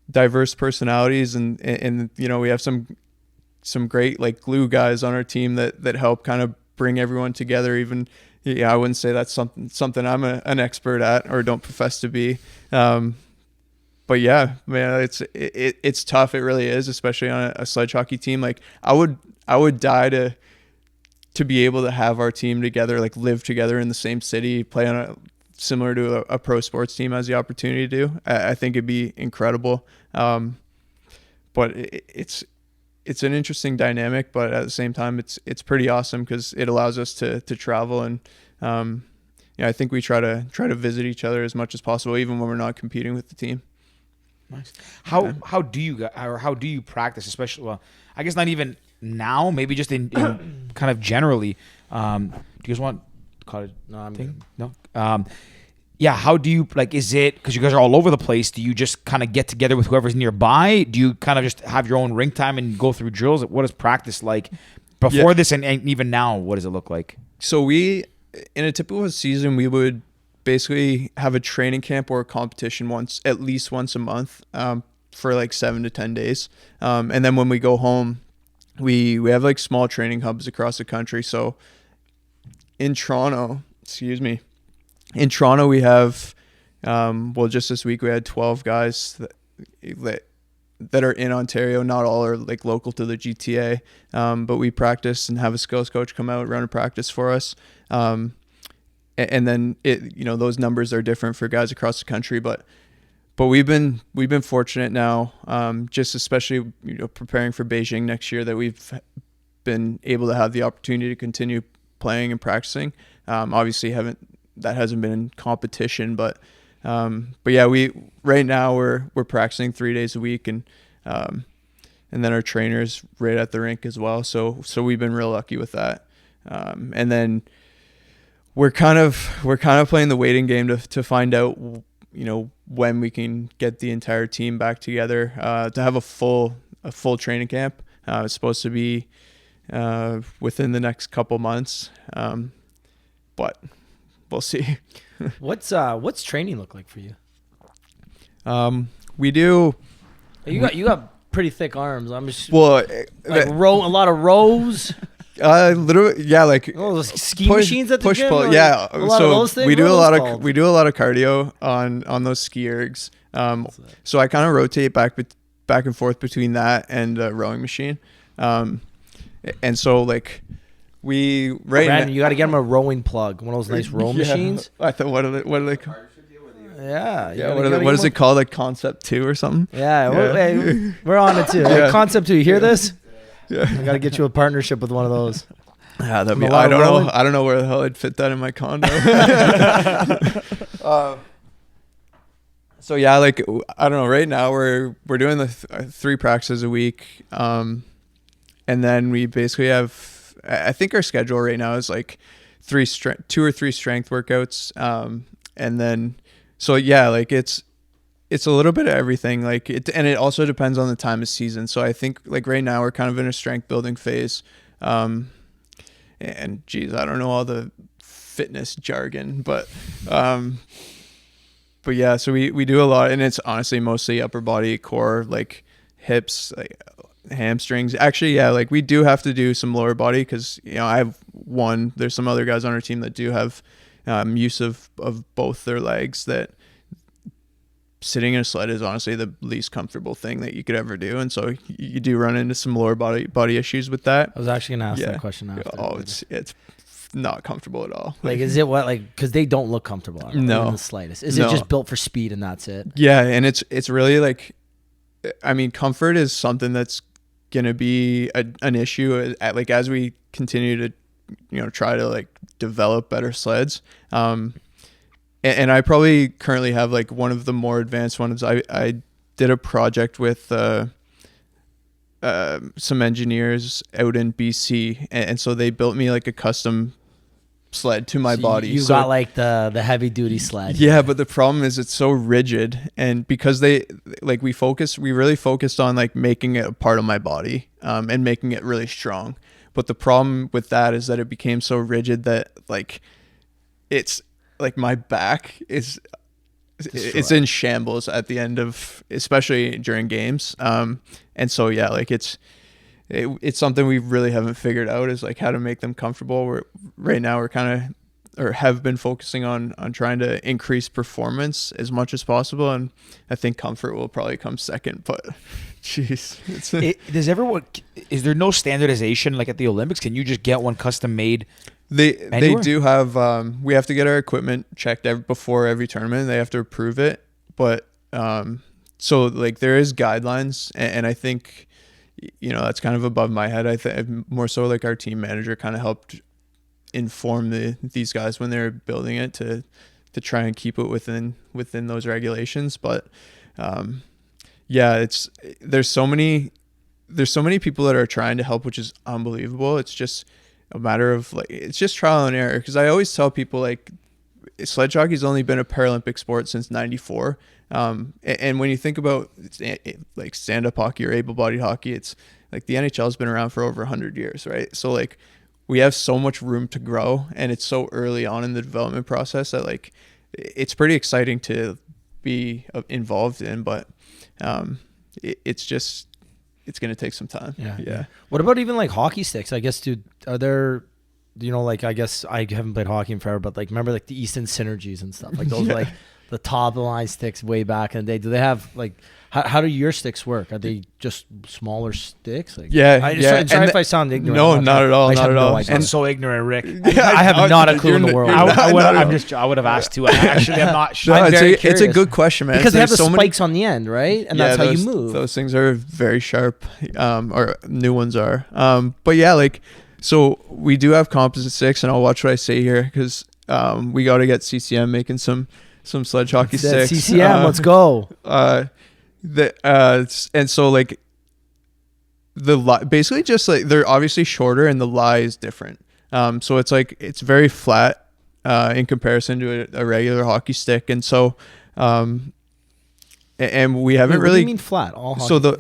diverse personalities and we have some great like glue guys on our team that help kind of bring everyone together. Even I wouldn't say that's something I'm an expert at or don't profess to be, but yeah, man, it's tough. It really is, especially on a sledge hockey team. Like I would die to be able to have our team together, like live together in the same city, play on similar to a pro sports team has the opportunity to do. I think it'd be incredible. But it's an interesting dynamic, but at the same time, it's pretty awesome because it allows us to travel, and I think we try to visit each other as much as possible, even when we're not competing with the team. Nice. How do you practice, especially? Well, I guess not even now. Maybe just in kind of generally. Do you guys want cottage? No, I'm thing? good. No. Yeah. How do you Is it because you guys are all over the place? Do you just kind of get together with whoever's nearby? Do you kind of just have your own rink time and go through drills? What is practice like before this and even now? What does it look like? So in a typical season, we would basically have a training camp or a competition at least once a month for like 7 to 10 days. And then when we go home, we have like small training hubs across the country. So in Toronto, we have, just this week we had 12 guys that are in Ontario. Not all are like local to the GTA, but we practice and have a skills coach come out, run a practice for us. And then those numbers are different for guys across the country, but we've been fortunate now, just especially preparing for Beijing next year, that we've been able to have the opportunity to continue playing and practicing. Obviously that hasn't been in competition, but yeah, right now we're practicing 3 days a week, and then our trainer's right at the rink as well. So we've been real lucky with that. And then we're kind of playing the waiting game to find out, when we can get the entire team back together, to have a full training camp. It's supposed to be within the next couple months, but we'll see. What's training look like for you? We do. You got pretty thick arms. I'm just a lot of rows. Literally, yeah, like ski machines at the gym. Pull, yeah. So we do a lot of cardio on those ski ergs. So I kind of rotate back and forth between that and a rowing machine. And so like you got to get them a rowing plug, one of those nice row machines. I thought, what are they called? Yeah. What is it called? Like Concept 2 or something? Yeah. We're on it too. Yeah. Hey, Concept 2, you hear this? Yeah. I got to get you a partnership with one of those. Yeah, that'd be. I don't know where the hell I'd fit that in my condo. So yeah, like I don't know. Right now we're doing the 3 practices a week, and then we basically have. I think our schedule right now is like 2 or 3 strength workouts, and then so yeah, like it's a little bit of everything. Like and it also depends on the time of season. So I think like right now we're kind of in a strength building phase, and geez, I don't know all the fitness jargon, but yeah, so we do a lot, and it's honestly mostly upper body, core, like hips, like hamstrings. Actually, yeah, like we do have to do some lower body because there's some other guys on our team that do have use of both their legs. That sitting in a sled is honestly the least comfortable thing that you could ever do, and so you do run into some lower body issues with that. I was actually gonna ask that question after. Oh, it's not comfortable at all. Like is it because they don't look comfortable? No, in the slightest. Is it just built for speed and that's it? Yeah, and it's really like, I mean, comfort is something that's gonna be an issue as we continue to try to like develop better sleds. And I probably currently have like one of the more advanced ones. I did a project with some engineers out in BC, and so they built me like a custom sled to my body. You got like the heavy duty sled. Yeah, but the problem is it's so rigid, and because we really focused on like making it a part of my body, and making it really strong. But the problem with that is that it became so rigid that like it's like my back is it's in shambles at the end of, especially during games. And so yeah, like it's something we really haven't figured out, is like how to make them comfortable. Right now we're kind or have been focusing on trying to increase performance as much as possible, and I think comfort will probably come second. But jeez, is there no standardization like at the Olympics? Can you just get one custom made? They do have. We have to get our equipment checked before every tournament. They have to approve it, but so like there is guidelines, and I think, you know, that's kind of above my head. I think more so like our team manager kind of helped inform these guys when they're building it to try and keep it within those regulations. But there's so many people that are trying to help, which is unbelievable. It's just a matter of like, it's just trial and error, because I always tell people like sledge hockey's only been a Paralympic sport since 94. And when you think about like stand-up hockey or able-bodied hockey, it's like the NHL has been around for over 100 years, right? So like we have so much room to grow, and it's so early on in the development process that like it's pretty exciting to be involved in, but it's going to take some time. Yeah. What about even like hockey sticks? I guess, dude, are there, you know, like, I guess I haven't played hockey in forever, but like, remember like the Easton Synergies and stuff like those, like the top of the line sticks way back in the day. Do they have like, how do your sticks work? Are they just smaller sticks? Like, sorry if I sound ignorant. No, not at all. Not at all. I'm so ignorant, Rick. I have not a clue in the world. I would have asked too. Actually, I'm not sure. No, it's a good question, man. Because they have the spikes on the end, right? And that's how you move. Those things are very sharp, or new ones are. But yeah, like, so we do have composite sticks, and I'll watch what I say here, because we got to get CCM making some sledge hockey sticks. CCM, let's go. And so like basically just like they're obviously shorter, and the lie is different. So it's like it's very flat in comparison to a regular hockey stick, and so and we haven't really. What do you mean flat? All hockey.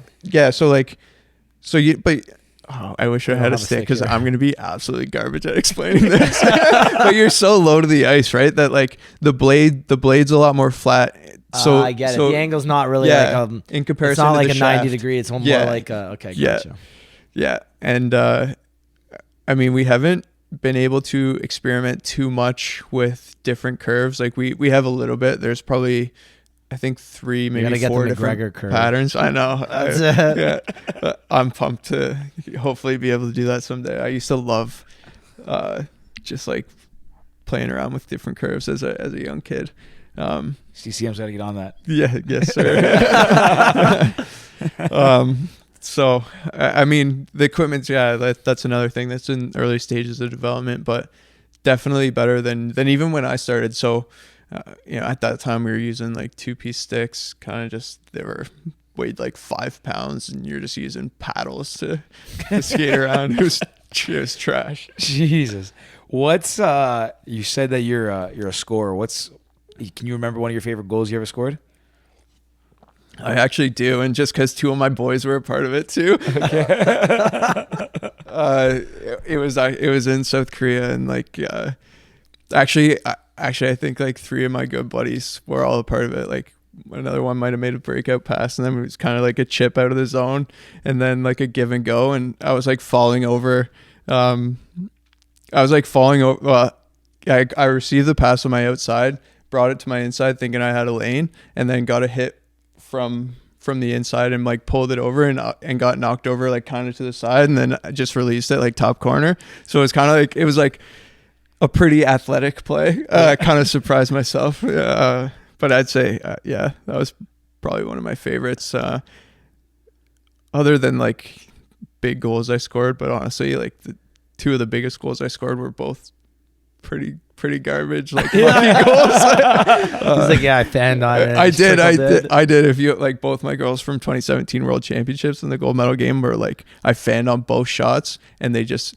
I wish I had a stick, because I'm going to be absolutely garbage at explaining this. But you're so low to the ice, right? That like the blade's a lot more flat. So I get it. The angle's not really like in comparison. It's not like to the a shaft. 90 degree. It's more like okay, gotcha. Yeah, and I mean, we haven't been able to experiment too much with different curves. Like we have a little bit. There's probably, I think 3, maybe 4 different patterns. I know. I'm pumped to hopefully be able to do that someday. I used to love just like playing around with different curves as a young kid. CCM's got to get on that. Yeah, yes, sir. So I mean, the equipment's that's another thing that's in early stages of development, but definitely better than even when I started. So you know, at that time we were using like 2-piece sticks, kind of just, they were weighed like 5 pounds, and you're just using paddles to skate around. It was trash. Jesus. What's you said that you're a scorer. Can you remember one of your favorite goals you ever scored? I actually do, and just because 2 of my boys were a part of it too. Okay. It was in South Korea, and like actually I think like 3 of my good buddies were all a part of it. Like another one might have made a breakout pass, and then it was kind of like a chip out of the zone, and then like a give and go, and I was like falling over. I received the pass on my outside, brought it to my inside thinking I had a lane, and then got a hit from the inside and like pulled it over and got knocked over like kind of to the side, and then I just released it like top corner. So it was like a pretty athletic play. I kind of surprised myself. But I'd say, that was probably one of my favorites. Other than like big goals I scored, but honestly, like the 2 of the biggest goals I scored were both pretty garbage, like lucky goals. He's like, I fanned on it. I did. If you like, both my girls from 2017 World Championships in the gold medal game were like, I fanned on both shots, and they just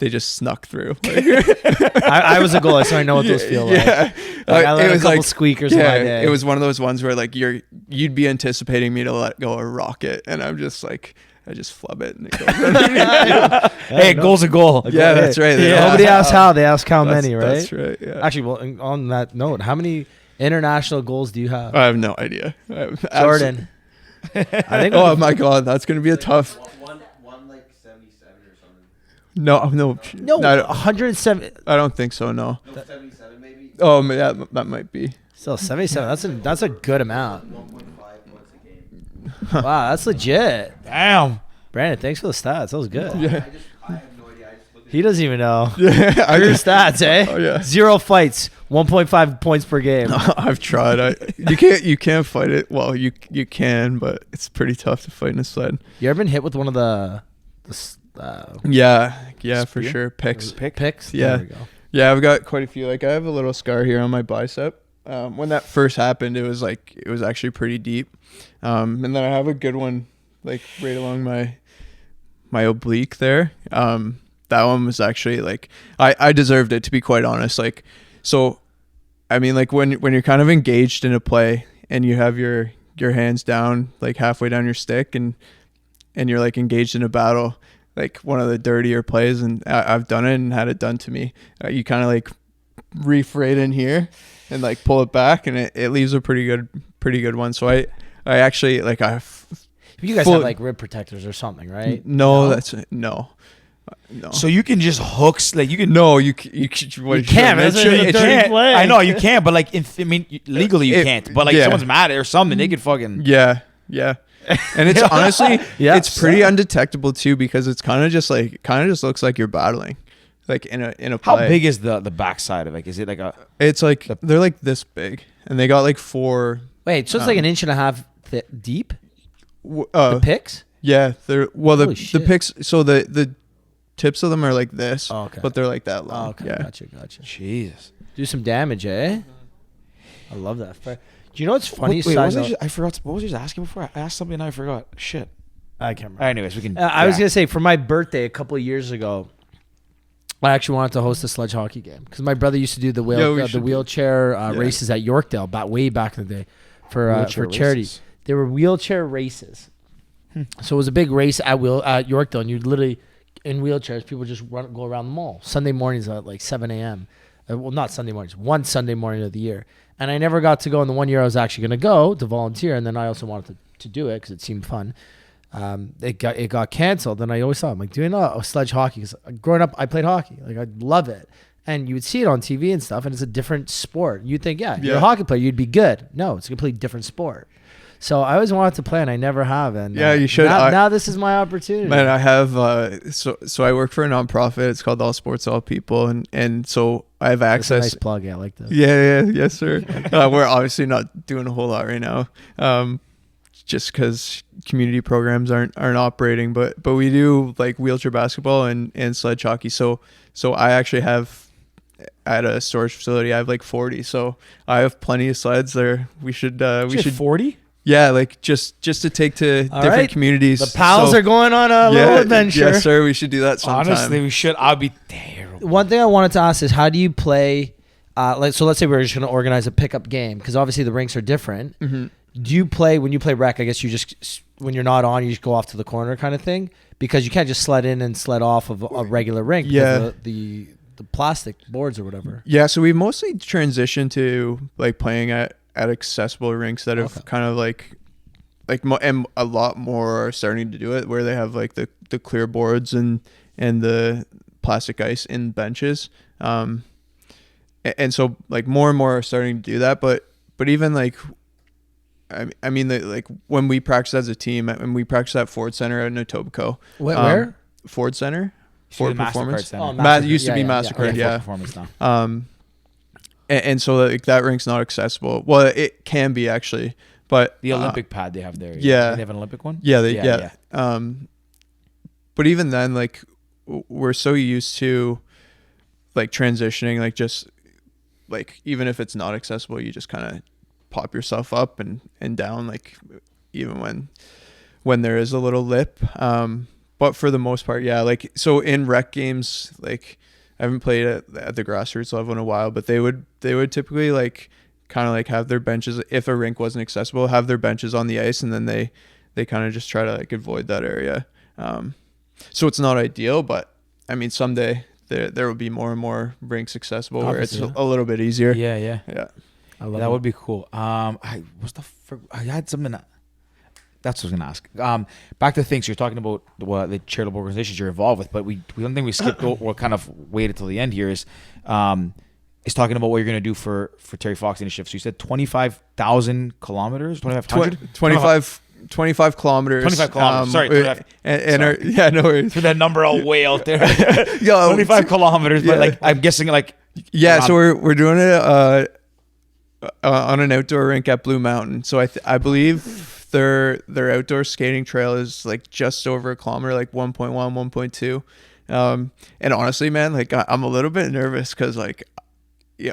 snuck through. I was a goalie, so I know what those feel like. I let a couple squeakers in my day. It was one of those ones where like you'd be anticipating me to let go a rocket, and I'm just like, I just flub it, and it goes underneath. Hey, goal's a goal. Yeah, that's right. Nobody asks how, they ask how many, right? That's right. Yeah. Actually, well, on that note, how many international goals do you have? I have no idea. Jordan. I think. Oh my God, that's gonna be a tough. One like 77 or something. No, No, I 107. don't think so. No. 77 maybe. Oh, yeah, that might be. Still 77. That's a good amount. 1.5 points a game. Wow, that's legit. Damn. Brandon, thanks for the stats. That was good. Yeah. I have no idea. I just looked at He doesn't even know. Yeah. Your stats, eh? Oh, yeah. 0 fights, 1.5 points per game. I've tried. You can't fight it. Well, you can, but it's pretty tough to fight in a sled. You ever been hit with one of the Yeah, for Spear? sure. Picks. picks? Yeah. There we go. Yeah, I've got quite a few. Like I have a little scar here on my bicep. When that first happened, it was actually pretty deep. And then I have a good one like right along my oblique there. That one was actually like I deserved it, to be quite honest. Like, so I mean, like when you're kind of engaged in a play and you have your hands down like halfway down your stick and you're like engaged in a battle, like one of the dirtier plays, and I've done it and had it done to me. You kind of like reef right in here and like pull it back, and it leaves a pretty good one. So I actually like You guys have like rib protectors or something, right? No, that's no. So you can just hooks like you can. No, you can't. That's a dirty play. I know you can't, but like legally you can't. But like if yeah. someone's mad or something, they could fucking. Yeah. And it's honestly, Yeah. it's pretty undetectable too, because it's kind of just looks like you're battling, like in a play. How big is the backside of like? Is it like a? It's like they're like this big, and they got like 4. Wait, so it's like an inch and a half deep? The picks? Yeah, they're the shit. picks. So the tips of them are like this, Oh, okay. but they're like that long. Oh, okay, Yeah. gotcha. Jesus. Do some damage, eh? I love that. Do you know what's funny? Wait, I forgot. What was you asking before? I asked something and I forgot. Shit. I can't remember. Anyways, we can. I was gonna say for my birthday a couple of years ago, I actually wanted to host a sledge hockey game because my brother used to do the wheelchair races at Yorkdale way back in the day for charity. races. They were wheelchair races, so it was a big race at Yorkdale, and you literally in wheelchairs. People just go around the mall Sunday mornings at like 7 a.m. Well, not Sunday mornings. One Sunday morning of the year, and I never got to go. In the one year I was actually going to go to volunteer, and then I also wanted to do it because it seemed fun. It got canceled, and I always thought, I'm like, doing a sledge hockey, because growing up I played hockey, like I love it, and you would see it on TV and stuff, and it's a different sport. You'd think, you're a hockey player, you'd be good. No, it's a completely different sport. So I always wanted to play, and I never have. And Yeah, you should. Now this is my opportunity. Man, I have so I work for a nonprofit. It's called All Sports All People, and so I have That's a access. nice plug. I like this. Yes, sir. We're obviously not doing a whole lot right now, just because community programs aren't operating. But we do like wheelchair basketball and sledge hockey. So I actually have at a storage facility. I have like 40. So I have plenty of sleds there. We should 40. Yeah, like just to take to All different right. communities. The pals So- are going on a little adventure. Yes, sir. We should do that sometime. Honestly, we should. I'll be terrible. One thing I wanted to ask is, how do you play? So let's say we're just going to organize a pickup game, because obviously the rinks are different. Mhm. Do you play when you play rec? I guess you just, when you're not on, you just go off to the corner kind of thing, because you can't just sled in and sled off of a regular rink. Yeah. Because the plastic boards or whatever. Yeah, so we've mostly transitioned to like playing at accessible rinks that have kind of and a lot more are starting to do it, where they have like the clear boards and the plastic ice in benches. And so like more and more are starting to do that, but even like I mean like when we practice as a team, and we practice at Ford Center at Etobicoke. Where? Ford Center. Ford Ford Performance. Center. Mastercard. Used to be Yeah. MasterCard, yeah. Ford Performance now. And so like that rink's not accessible. Well, it can be actually, but The Olympic pad they have there. yeah. They have an Olympic one. Yeah. But even then, like we're so used to like transitioning, like just like even if it's not accessible, you just kind of pop yourself up and down, like even when there is a little lip. But for the most part, yeah, like so in rec games, like I haven't played at the grassroots level in a while, but they would typically like kind of like have their benches, if a rink wasn't accessible, have their benches on the ice, and then they kind of just try to like avoid that area. So it's not ideal, but I mean someday there will be more and more rinks accessible where it's Obviously. a little bit easier. Yeah. Yeah. I love That it. would be cool. I had something. that's what I was gonna ask. Back to the things you're talking about, the charitable organizations you're involved with, but one thing we skipped or kind of waited till the end here is talking about what you're gonna do for Terry Fox initiative. So you said 25,000 kilometers, 2,500, 25 kilometers. 25 kilometers. Sorry, 25. Yeah, no worries. Threw that number all way out there. Yo, 25 kilometers, but like I'm guessing like so we're doing it on an outdoor rink at Blue Mountain. So I believe their outdoor skating trail is like just over a kilometer, like 1.1, 1.2. And honestly, man, like I'm a little bit nervous because like,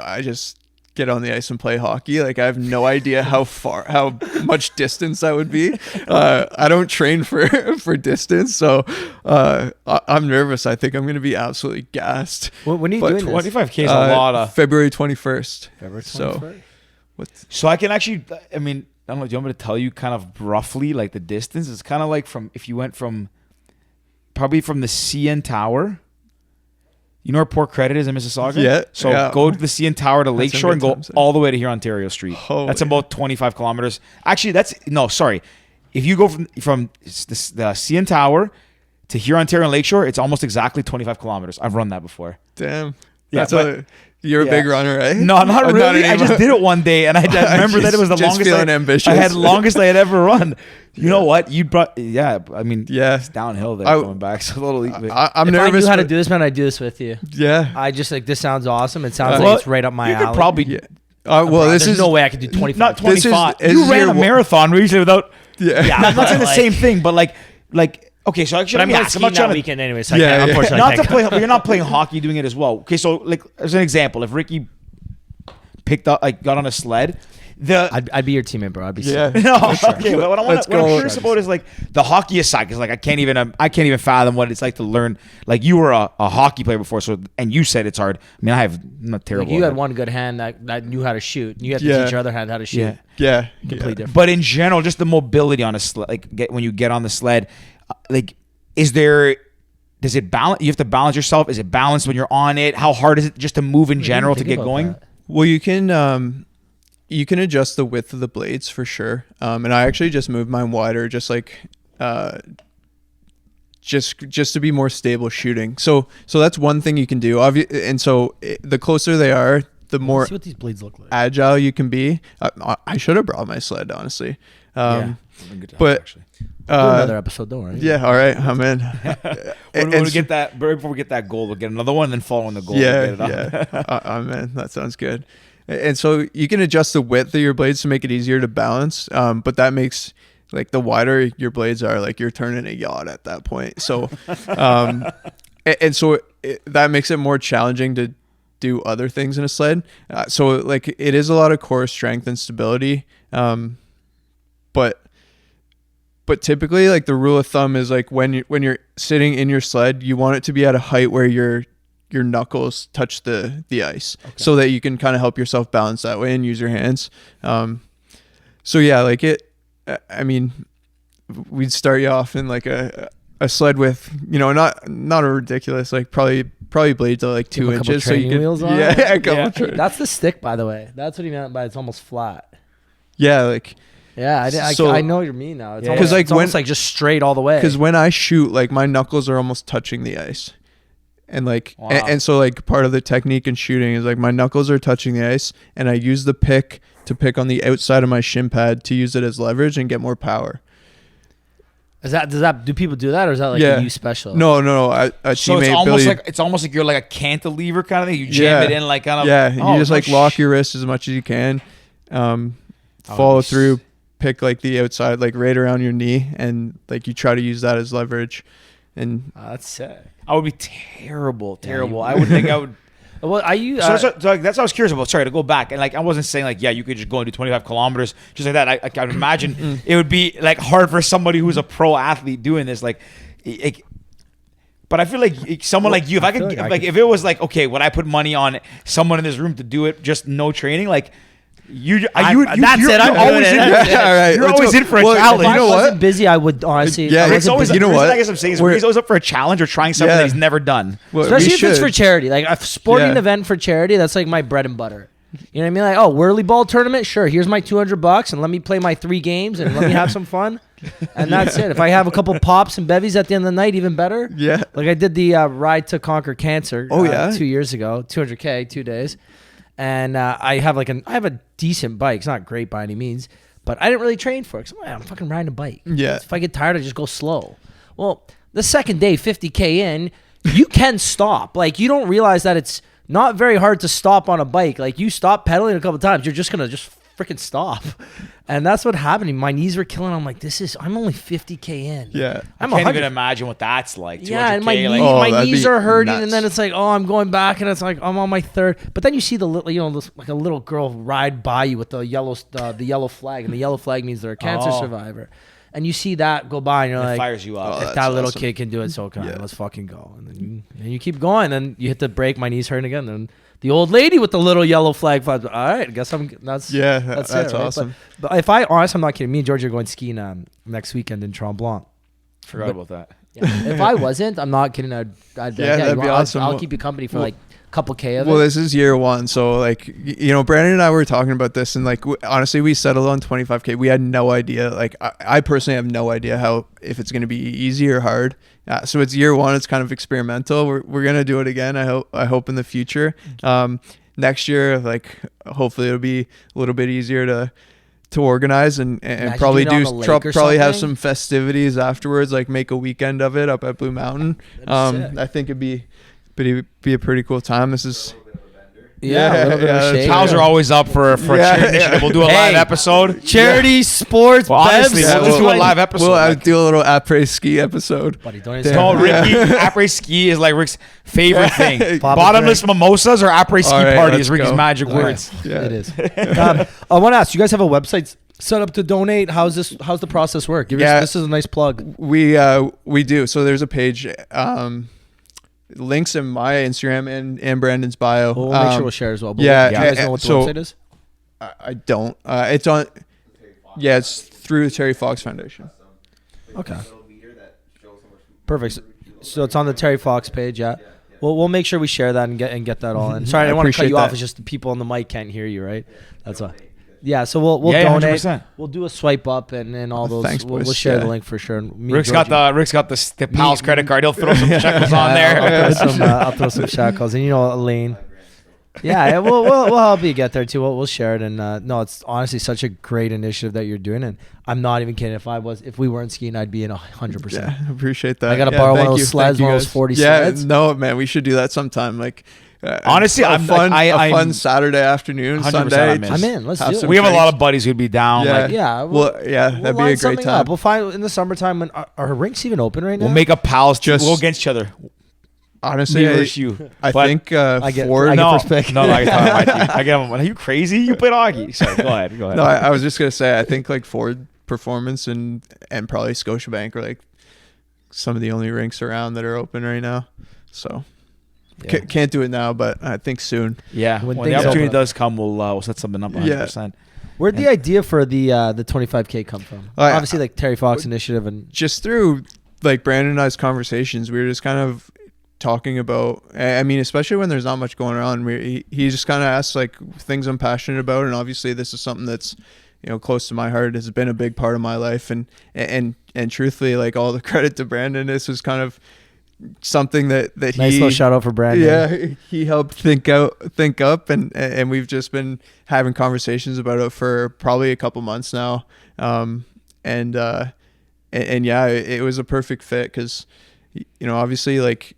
I just get on the ice and play hockey. Like I have no idea how much distance that would be. I don't train for distance, so I'm nervous. I think I'm going to be absolutely gassed. When are you doing this? 25K is a lot of February 21st. February 21st? So I can actually, I mean, I don't know. Do you want me to tell you kind of roughly like the distance? It's kind of like if you went probably from the CN Tower. You know where Port Credit is in Mississauga? Yeah. So go to the CN Tower to Lakeshore and go all the way to here, Ontario Street. Holy. That's about 25 kilometers. Actually, if you go from the CN Tower to here, Ontario and Lakeshore, it's almost exactly 25 kilometers. I've run that before. Damn. Yeah, You're a big runner, right? No, not really. I just did it one day, and I remember that it was the longest. Feeling ambitious. I had longest I had ever run. You know what? It's downhill there going back. So a little. I'm if nervous. I knew how to do this, man, I'd do this with you. Yeah. I just like this sounds awesome. It sounds like it's right up my alley. Could probably. Yeah. There's no way I could do 25. Not 25. This is You ran a marathon recently without. Yeah. I'm not saying the same thing, but like. Okay, so actually, But I'm not not skiing that weekend anyway, so I can't, unfortunately. Not to play, but you're not playing hockey doing it as well. Okay, so like as an example, if Ricky got on a sled, I'd be your teammate, bro. I'd be No, okay. But what I'm curious about is like the hockey aside, because like I can't even fathom what it's like to learn. Like you were a hockey player before, and you said it's hard. I mean, I'm not terrible. Like you had one good hand that knew how to shoot. You have to teach your other hand how to shoot. Yeah. Completely different. But in general, just the mobility on a sled, when you get on the sled, like does it balance? You have to balance yourself. Is it balanced when you're on it? How hard is it just to move in general to get going? Well, you can adjust the width of the blades for sure. And I actually just moved mine wider, just to be more stable shooting. So that's one thing you can do. And so the closer they are, the more see what these blades look like. Agile you can be. I should have brought my sled, honestly. But Do another episode, don't worry. Yeah, all right, I'm in. We'll get that before we get that goal. We'll get another one, and then following the goal. I'm in. That sounds good. And so you can adjust the width of your blades to make it easier to balance. But that makes like the wider your blades are, like you're turning a yacht at that point. So, that makes it more challenging to do other things in a sled. So like it is a lot of core strength and stability. But typically, like the rule of thumb is like when you're sitting in your sled, you want it to be at a height where your knuckles touch the ice, so that you can kind of help yourself balance that way and use your hands. So yeah, like I mean, we'd start you off in like a sled with, not a ridiculous, like probably blades of like 2 inches. So you can, wheels on a couple. That's the stick, by the way. That's what he meant by it's almost flat. Yeah, like. Yeah, I know what you mean now. It's almost, like it's almost like just straight all the way. Because when I shoot, like my knuckles are almost touching the ice, and like, and so like part of the technique in shooting is like my knuckles are touching the ice, and I use the pick to pick on the outside of my shin pad to use it as leverage and get more power. Do people do that, or is that like a you special? No. So it's almost like you're like a cantilever kind of thing. You jam it in like kind of. Yeah, you just like lock your wrist as much as you can, follow through. Pick like the outside, like right around your knee, and like you try to use that as leverage. And that's sick. I would be terrible. I would think I would. Well, that's what I was curious about. Sorry to go back, and like I wasn't saying like you could just go and do 25 kilometers just like that. I would imagine it would be like hard for somebody who's a pro athlete doing this. But I feel like someone like you, if I could, if it was like okay, would I put money on someone in this room to do it, just no training, like. You're always in for a challenge. If I wasn't busy, I would honestly. Yeah, it's always. You know what? I guess I'm saying he's always up for a challenge or trying something that he's never done. Well, especially if it's for charity, like a sporting event for charity. That's like my bread and butter. You know what I mean? Like, whirly ball tournament. Sure, here's my $200, and let me play my 3 games, and let me have some fun. And that's it. If I have a couple pops and bevies at the end of the night, even better. Yeah. Like I did the Ride to Conquer Cancer 2 years ago, 200K, 2 days. And I have a decent bike. It's not great by any means, but I didn't really train for it. 'Cause I'm fucking riding a bike. Yeah. If I get tired, I just go slow. Well, the second day, 50K in, you can stop. Like, you don't realize that it's not very hard to stop on a bike. Like, you stop pedaling a couple times, you're just going to just freaking stop. And that's what happened. My knees were killing. I'm like, I'm only 50K in. Yeah. I can't even imagine what that's like. Yeah, and my, 200K, my knees are hurting, nuts. and then it's like, oh, I'm going back, and it's like, I'm on my third. But then you see like a little girl ride by you with the yellow flag, and the yellow flag means they're a cancer survivor. And you see that go by, and you're like, fires you up. If that little kid can do it, so can I. Let's fucking go. And then you keep going, and you hit the brake. My knees hurting again. And the old lady with the little yellow flag. All right, I guess that's that's it, right? awesome. But if I'm not kidding. Me and George are going skiing next weekend in Tremblant. Forgot about that. Yeah. If I wasn't, I'm not kidding. I'd be like, that'd be awesome. I'll keep you company for like a couple K of it. Well, this is year one, so like Brandon and I were talking about this, and like honestly, we settled on 25K. We had no idea. Like I personally have no idea if it's going to be easy or hard. So it's year one. It's kind of experimental. We're gonna do it again. I hope in the future. Next year, like hopefully it'll be a little bit easier to organize and probably probably have some festivities afterwards, like make a weekend of it up at Blue Mountain. I think it'd be a pretty cool time. This is a little bit of a shake. Pals are always up for a charity initiative. We'll do a live episode. Charity, sports, well, honestly, bevs. we'll just do a live episode. We'll do a little après ski episode. Buddy, don't No, Ricky, après ski is like Rick's favorite thing. Bottomless mimosas or après ski party is Ricky's magic words. Yeah. It is. I want to ask, you guys have a website set up to donate? How's the process work? This is a nice plug. We do. So there's a page. Links in my Instagram and Brandon's bio. We'll make sure we'll share as well. But Yeah, do you guys know what the website is? I don't. It's on. Yeah, it's through the Terry Fox Foundation. Okay. Perfect. So it's on the Terry Fox page. Yeah. Well, we'll make sure we share that and get that all in. Sorry, I didn't want to cut you off. It's just the people on the mic can't hear you, right? That's why. Yeah, so we'll donate. 100%. We'll do a swipe up and all those. Thanks, we'll boys. share the link for sure. Rick's got the Pal's credit card. He'll throw some shekels on there. I'll throw some shekels, and Elaine. Yeah, we'll help you get there too. We'll share it, and no, it's honestly such a great initiative that you're doing, and I'm not even kidding. If we weren't skiing, I'd be in 100%. Yeah, I appreciate that. I gotta borrow one of those sleds, one of those 40 sleds. Yeah, no, man, we should do that sometime. Like. Honestly, a fun Saturday afternoon, Sunday. I'm in. Let's do it. We have a lot of buddies who'd be down. Yeah, that'd be a great time. We'll find in the summertime when our rinks even open right now. We'll make a pals. We'll against each other. Honestly, I think Ford. First pick. No, I get him. Are you crazy? You played hockey. Sorry, go ahead. No, I was just gonna say I think like Ford Performance and probably Scotiabank are like some of the only rinks around that are open right now. So. Yeah. Can't do it now, but I think soon. Yeah, when the opportunity does come, we'll set something up 100%. Yeah. Where'd the idea for the 25K come from? Obviously, like Terry Fox initiative, and just through like Brandon and I's conversations, we were just kind of talking about. I mean, especially when there's not much going on, he just kind of asks like things I'm passionate about, and obviously this is something that's close to my heart. Has been a big part of my life, and truthfully, like all the credit to Brandon. This was kind of something that nice little shout out for Brandon. Yeah, he helped think up, and we've just been having conversations about it for probably a couple months now. And yeah, it was a perfect fit because obviously like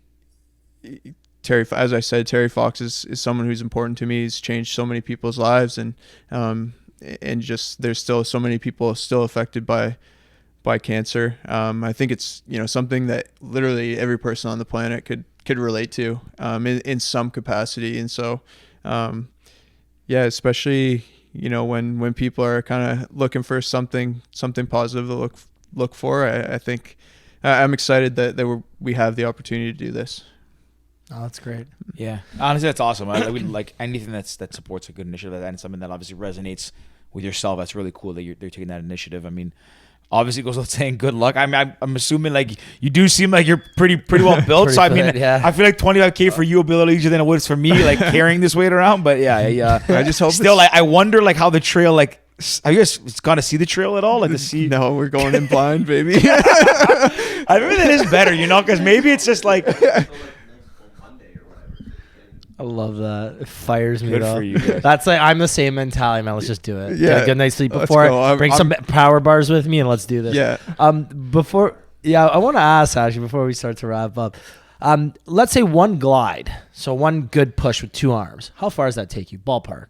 Terry, as I said, Terry Fox is someone who's important to me. He's changed so many people's lives, and just there's still so many people still affected by cancer. I think it's something that literally every person on the planet could relate to in some capacity, and so yeah, especially when people are kind of looking for something positive to look for. I think I'm excited that we have the opportunity to do this. Oh, that's great. Yeah, honestly, that's awesome. I would like anything that supports a good initiative and something that obviously resonates with yourself. That's really cool that they're taking that initiative. I mean, obviously it goes without saying good luck. I'm assuming like you do seem like you're pretty well built. So I mean, I feel like 25K for you will be a little easier than it was for me, like carrying this weight around. But yeah, I just hope still I wonder like how the trail like have you guys gone to see the trail at all? Like to see? No, we're going in blind, baby. I think that is better, because maybe it's just like. So, like, next Monday or whatever. I love that. It fires me Good though. for you guys. That's like I'm the same mentality, man. Let's just do it. Yeah. Get a good night's sleep Let's before. go. Bring some power bars with me and let's do this. Yeah. I want to ask actually before we start to wrap up. Let's say one glide, so one good push with 2 arms. How far does that take you? Ballpark,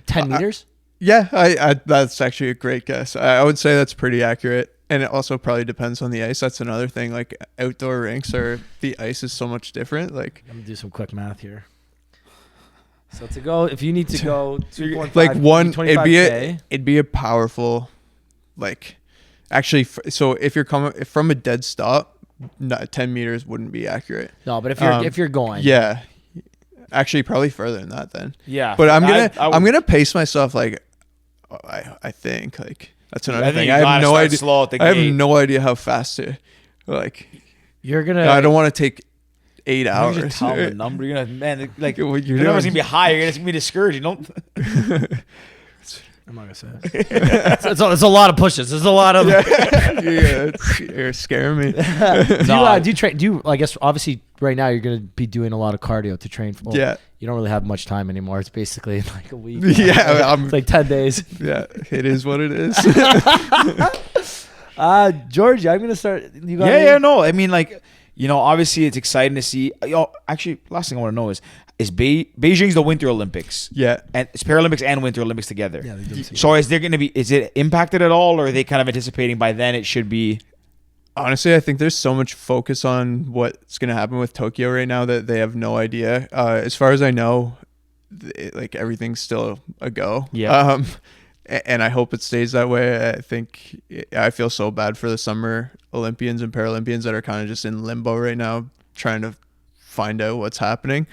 10 meters. Yeah, I that's actually a great guess. I would say that's pretty accurate. And it also probably depends on the ice. That's another thing. Like outdoor rinks the ice is so much different. Like I'm gonna do some quick math here. So to go, if you need to go 2.5, like one, 25K. it'd be a powerful, like, actually. So if you're coming from a dead stop, 10 meters wouldn't be accurate. No, but if you're going, Yeah, actually probably further than that then. Yeah, But I'm gonna pace myself. Like, I think like that's another I think thing. you I have gotta no start idea. slow at the I have gate. no idea how fast to, like. you're gonna. I don't want to take 8 You're hours. just telling the number. You're gonna, man, like You're your number's doing- gonna be higher. You're gonna be discouraged. You don't. I'm not gonna say it. it's a lot of pushes. There's a lot of. You're scaring me. Do you train? I guess obviously right now you're gonna be doing a lot of cardio to train for. Yeah. You don't really have much time anymore. It's basically like a week. Yeah, It's like 10 days. Yeah, it is what it is. Georgie, I'm gonna start. You got Yeah, no. I mean, like, obviously it's exciting to see. Actually, last thing I want to know is Beijing's the Winter Olympics. Yeah. And it's Paralympics and Winter Olympics together. Yeah, they do. So is it impacted at all, or are they kind of anticipating by then it should be? Honestly, I think there's so much focus on what's going to happen with Tokyo right now that they have no idea. As far as I know, like everything's still a go. Yeah. And I hope it stays that way. I feel so bad for the summer Olympians and Paralympians that are kind of just in limbo right now, trying to find out what's happening.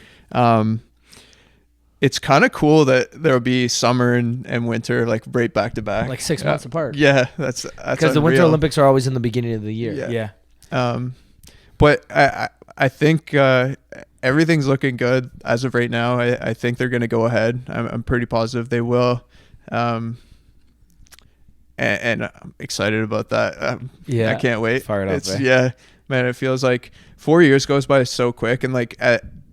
It's kind of cool that there'll be summer and winter like right back to back, Like 6 months apart. Yeah, that's Because the Winter unreal. Olympics are always in the beginning of the year. Yeah. Yeah. But I think everything's looking good as of right now. I think they're going to go ahead. I'm pretty positive they will. And I'm excited about that. Yeah. I can't wait. Fired up, eh? Yeah, man, it feels like 4 years goes by so quick. And like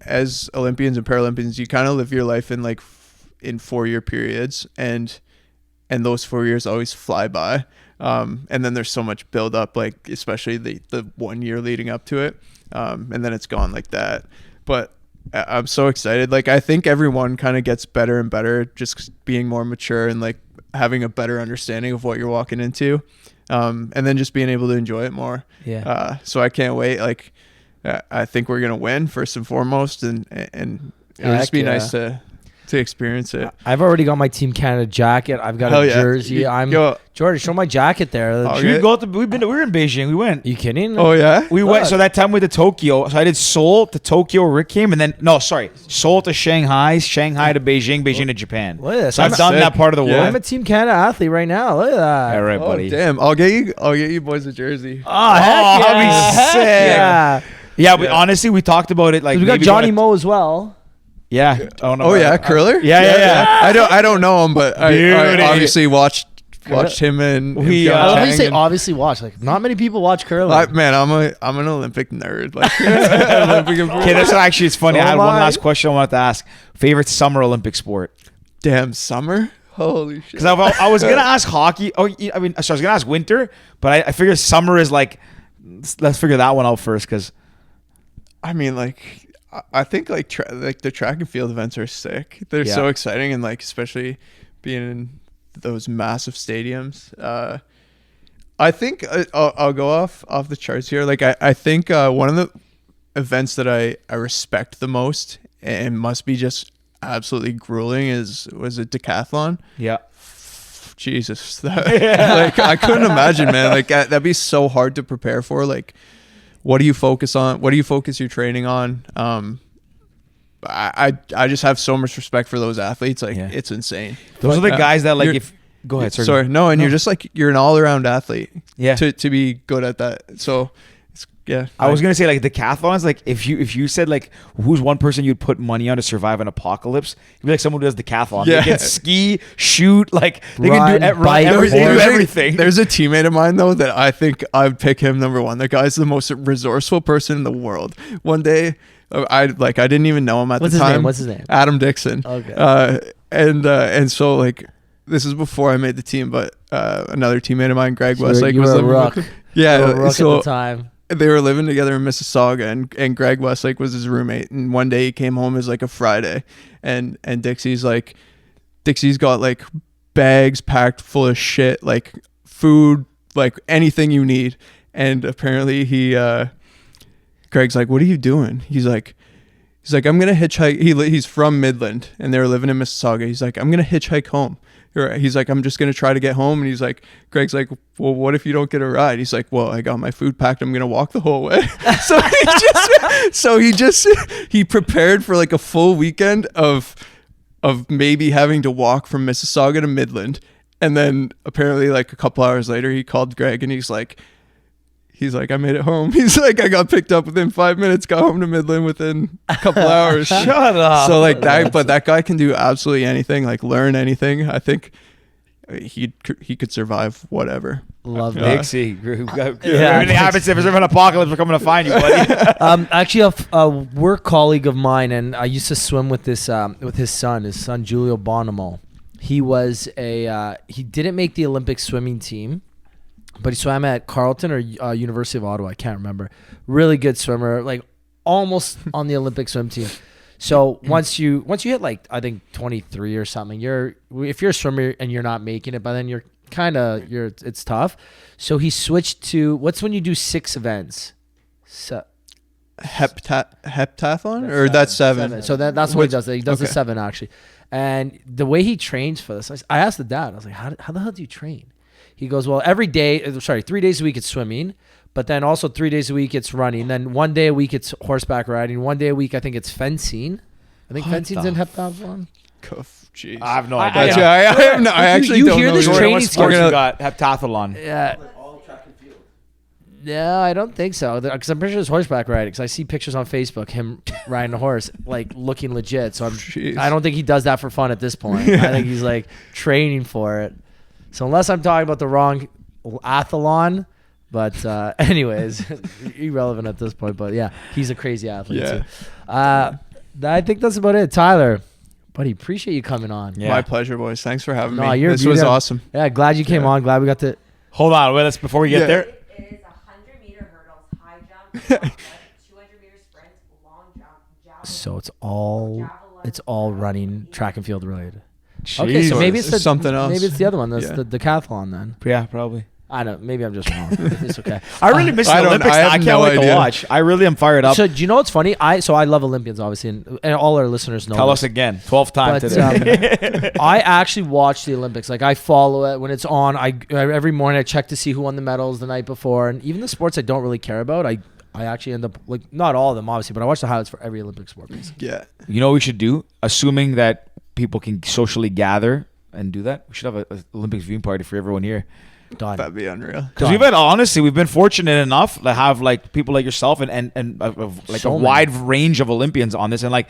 as Olympians and Paralympians, you kind of live your life in like in 4-year periods, and those 4 years always fly by. And then there's so much build up, like especially the 1 year leading up to it. And then it's gone like that. But I'm so excited. Like I think everyone kind of gets better and better, just being more mature and like having a better understanding of what you're walking into. And then just being able to enjoy it more. Yeah. So I can't wait. Like I think we're gonna win first and foremost, and it'll just be nice to experience it. I've already got my Team Canada jacket. I've got Hell a yeah. jersey. George, show my jacket there. Oh, Should we go we were in Beijing. We went. You kidding? Oh yeah. We went. So that time we went to Tokyo. So I did Seoul to Tokyo. Rick came, and then Seoul to Shanghai, Shanghai to Beijing, Beijing to Japan. Look at this. So I've done sick. that part of the world. Yeah. I'm a Team Canada athlete right now. Look at that. All right, Oh buddy. damn! I'll get you boys a jersey. Oh, heck yeah. that'd be Heck sick. Yeah. Yeah, but honestly, we talked about it. Like We got maybe Johnny going Moe as well. Yeah. Oh, no, Oh yeah, curler. Yeah. I don't know him, but I Beauty. obviously watched him and We, I love how you Pyeongchang say and- obviously watch. Like not many people watch curling. Man, I'm an Olympic nerd. Like Olympic Okay, that's actually it's funny. So I had am one I. last question I wanted to ask. Favorite summer Olympic sport? damn summer. Holy shit! Because I was gonna ask hockey. I was gonna ask winter, but I figured summer is like. Let's figure that one out first, because I mean, like, I think like the track and field events are sick. They're so Yeah. exciting, and like especially being in those massive stadiums. I think I'll go off the charts here. Like I think one of the events that I respect the most and must be just absolutely grueling was a decathlon. yeah. Jesus, like I couldn't imagine, man. Like that'd be so hard to prepare for. Like, what do you focus on? What do you focus your training on? I just have so much respect for those athletes. Like Yeah. it's insane. Those are the guys that like you're- if go ahead. Sorry, no, and you're just like you're an all around athlete. Yeah. To be good at that. So Yeah. I was gonna say like decathlons. Like if you said like who's one person you'd put money on to survive an apocalypse, you'd be like someone who does decathlon. Yeah. They can ski, shoot, like they Run, can do bike, everything. horse. Everything. There's a teammate of mine though that I think I'd pick him number one. The guy's the most resourceful person in the world. One day, I didn't even know him at What's the his time. name? What's his name? Adam Dixon. Okay. And so like this is before I made the team, but another teammate of mine, Greg Westlake, you was were a living rook. with, You were a yeah. rook So at the time. they were living together in Mississauga, and Greg Westlake was his roommate. And one day he came home, it was like a Friday, and Dixie's got like bags packed full of shit, like food, like anything you need. And apparently Greg's like, "What are you doing?" He's like, "I'm gonna hitchhike." He's from Midland, and they were living in Mississauga. He's like, "I'm gonna hitchhike home." He's like, "I'm just gonna try to get home." And he's like, Greg's like, "Well, what if you don't get a ride?" He's like, "Well, I got my food packed. I'm gonna walk the whole way." He prepared for like a full weekend of maybe having to walk from Mississauga to Midland, and then apparently like a couple hours later, he called Greg, and he's like, "I made it home." He's like, "I got picked up within 5 minutes, got home to Midland within a couple hours." Shut up. So like that guy can do absolutely anything, like learn anything. I think he could survive whatever. Love that. Dixie. Yeah. Everything happens if there's an apocalypse. We're coming to find you, buddy. Actually, a work colleague of mine, and I used to swim with his son Giulio Bonomo. He was he didn't make the Olympic swimming team, but he swam at Carleton or University of Ottawa. I can't remember. Really good swimmer, like almost on the Olympic swim team. So once you hit like I think 23 or something, if you're a swimmer and you're not making it, by then it's tough. So he switched to what's when you do 6 events. So Heptathlon or that's seven. So that's what he does. He does the okay. 7 actually. And the way he trains for this, I asked the dad. I was like, how the hell do you train? He goes, well, 3 days a week it's swimming, but then also 3 days a week it's running. Then 1 day a week it's horseback riding. 1 day a week I think it's fencing. I think fencing's in heptathlon. Jeez. I have no I- idea. I actually you don't hear know. this Jordan, training what schedule? sport Sports you you got? got heptathlon. Yeah. All track and field. Yeah, I don't think so. Because I'm pretty sure it's horseback riding. Because I see pictures on Facebook him riding a horse, like looking legit. So Jeez. I don't think he does that for fun at this point. I think he's like training for it. So unless I'm talking about the wrong athlon, but anyways, irrelevant at this point. But yeah, he's a crazy athlete Yeah. too. I think that's about it, Tyler. Buddy, appreciate you coming on. Yeah. My pleasure, boys. Thanks for having No, me. you're This was beautiful. awesome. Yeah, glad you came Yeah. on. Glad we got to. Hold on, wait, let's before we get Yeah. there. It is 100-meter hurdles, high jump, 200-meter sprint, long jump, javelin. So it's all javelin, running track and field related. Okay, so Jeez. maybe it's something else. Maybe it's the other one. That's Yeah. the decathlon then. Yeah, probably. I don't. Maybe I'm just wrong. It's okay. I really miss the I don't- Olympics. I have I can't no wait to idea. watch. I really am fired up. So do you know what's funny? I love Olympians obviously, and all our listeners know. Tell this. us again. 12th time But, today. I actually watch the Olympics. Like I follow it when it's on. I every morning I check to see who won the medals the night before, and even the sports I don't really care about, I actually end up like not all of them obviously, but I watch the highlights for every Olympic sport. Basically. Yeah. You know what we should do? Assuming that people can socially gather and do that, we should have an Olympics viewing party for everyone here. Done. That'd be unreal. Because we've been fortunate enough to have like people like yourself and like So a many. wide range of Olympians on this, and like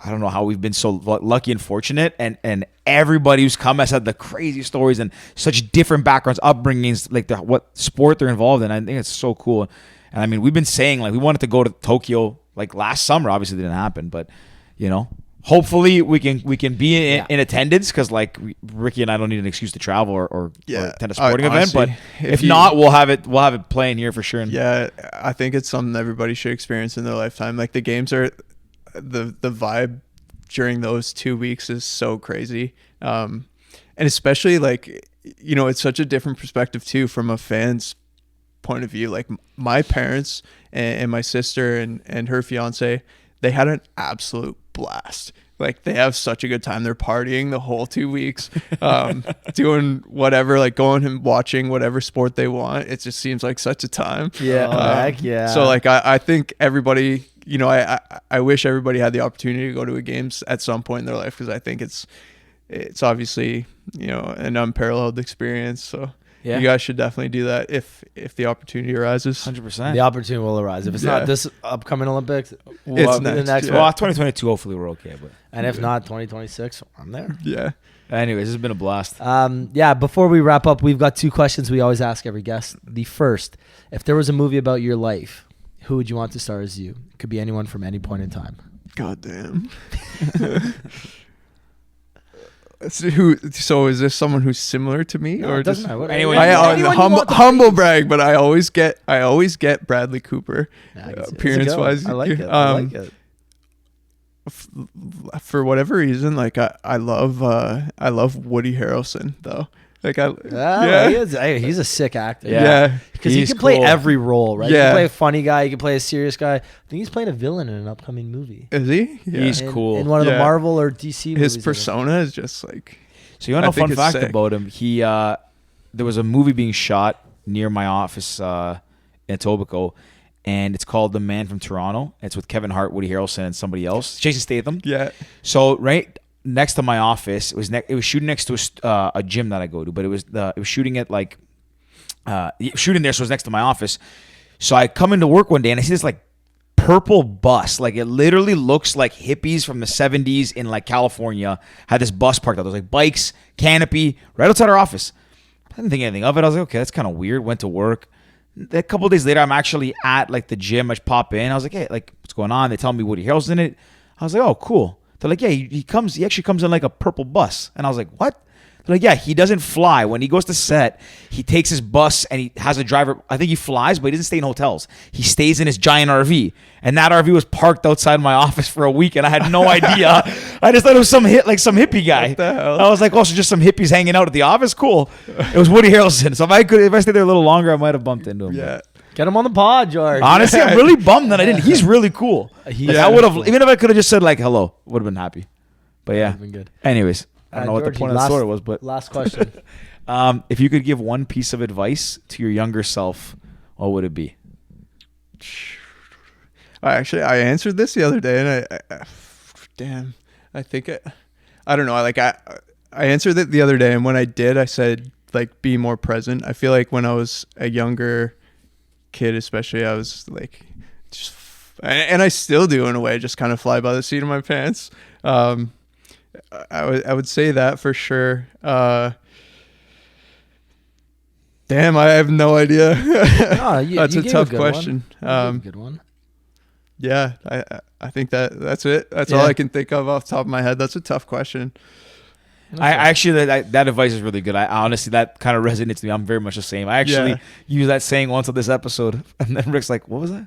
I don't know how we've been so lucky and fortunate, and everybody who's come has had the crazy stories and such different backgrounds, upbringings, like what sport they're involved in. I think it's so cool. And I mean, we've been saying like we wanted to go to Tokyo like last summer. Obviously, it didn't happen, but you know. Hopefully we can be in attendance because like Ricky and I don't need an excuse to travel or attend a sporting event. But if not, we'll have it playing here for sure. And Yeah, I think it's something everybody should experience in their lifetime. Like the games are, the vibe during those 2 weeks is so crazy, and especially like it's such a different perspective too from a fan's point of view. Like my parents and my sister and her fiance, they had an absolute blast. Like they have such a good time. They're partying the whole 2 weeks, doing whatever, like going and watching whatever sport they want. It just seems like such a time. Heck yeah. So like I think everybody, I wish everybody had the opportunity to go to a games at some point in their life because I think it's obviously an unparalleled experience. So Yeah. you guys should definitely do that if the opportunity arises. 100%. The opportunity will arise. If it's Yeah. not this upcoming Olympics, It's the next, next yeah. one. Well, 2022, hopefully we're okay. But And if not, 2026, I'm there. Yeah. anyways, this has been a blast. Yeah, before we wrap up, we've got 2 questions we always ask every guest. The first, if there was a movie about your life, who would you want to star as you? It could be anyone from any point in time. God damn. So is this someone who's similar to me, No, or it doesn't just? matter. What- Anyway, anyone you want to Humble brag, but I always get Bradley Cooper. Nah, I can see it. That's a Appearance good one. wise, I like it. I like it. For whatever reason, like I love Woody Harrelson though. Like He's a sick actor. Yeah. Because he He's can play cool. every role, right? He Yeah. can play a funny guy. He can play a serious guy. I think he's playing a villain in an upcoming movie. Is he? Yeah. He's cool. In one of the Yeah. Marvel or DC movies. His persona is just like. So you want to know I a think fun it's fact sick. about him? He there was a movie being shot near my office in Etobicoke, and it's called The Man from Toronto. It's with Kevin Hart, Woody Harrelson, and somebody else, Jason Statham. Yeah. So right next to my office, it was shooting next to a gym that I go to, but it was shooting at like shooting there, so it was next to my office. So I come into work one day and I see this like purple bus, like it literally looks like hippies from the 70s in like California had this bus parked out. There was like bikes, canopy, right outside our office. I didn't think anything of it. I was like, okay, that's kind of weird. Went to work. A couple of days later, I'm actually at like the gym. I just pop in. I was like, hey, like what's going on? They tell me Woody Harrelson's in it. I was like, oh, cool. They're like, yeah, he actually comes in like a purple bus. And I was like, what? They're like, yeah, he doesn't fly. When he goes to set, he takes his bus and he has a driver. I think he flies, but he doesn't stay in hotels. He stays in his giant RV. And that RV was parked outside my office for a week, and I had no idea. I just thought it was some hippie guy. What the hell? I was like, oh, so just some hippies hanging out at the office? Cool. It was Woody Harrelson. So if I stayed there a little longer, I might have bumped into him. Yeah. Get him on the pod, George. Honestly, I'm really bummed that I didn't. He's really cool. He Like, is I would have, cool. even if I could have just said like hello, would have been happy. But yeah. Been good. Anyways, I don't know what the Georgie, point of the story was, but last question. if you could give one piece of advice to your younger self, what would it be? I answered this the other day, and I think I don't know. Like I answered it the other day, and when I did, I said like be more present. I feel like when I was a younger kid, especially, I was like just, and I still do in a way, just kind of fly by the seat of my pants. I would say that for sure. Damn, I have no idea. That's you a gave tough good one. question. You gave a good one. Yeah, I think that's it. That's all Yeah. I can think of off the top of my head. That's a tough question. I actually that advice is really good. I honestly, that kind of resonates with me. I'm very much the same. I actually Yeah. used that saying once on this episode, and then Rick's like, "What was that?"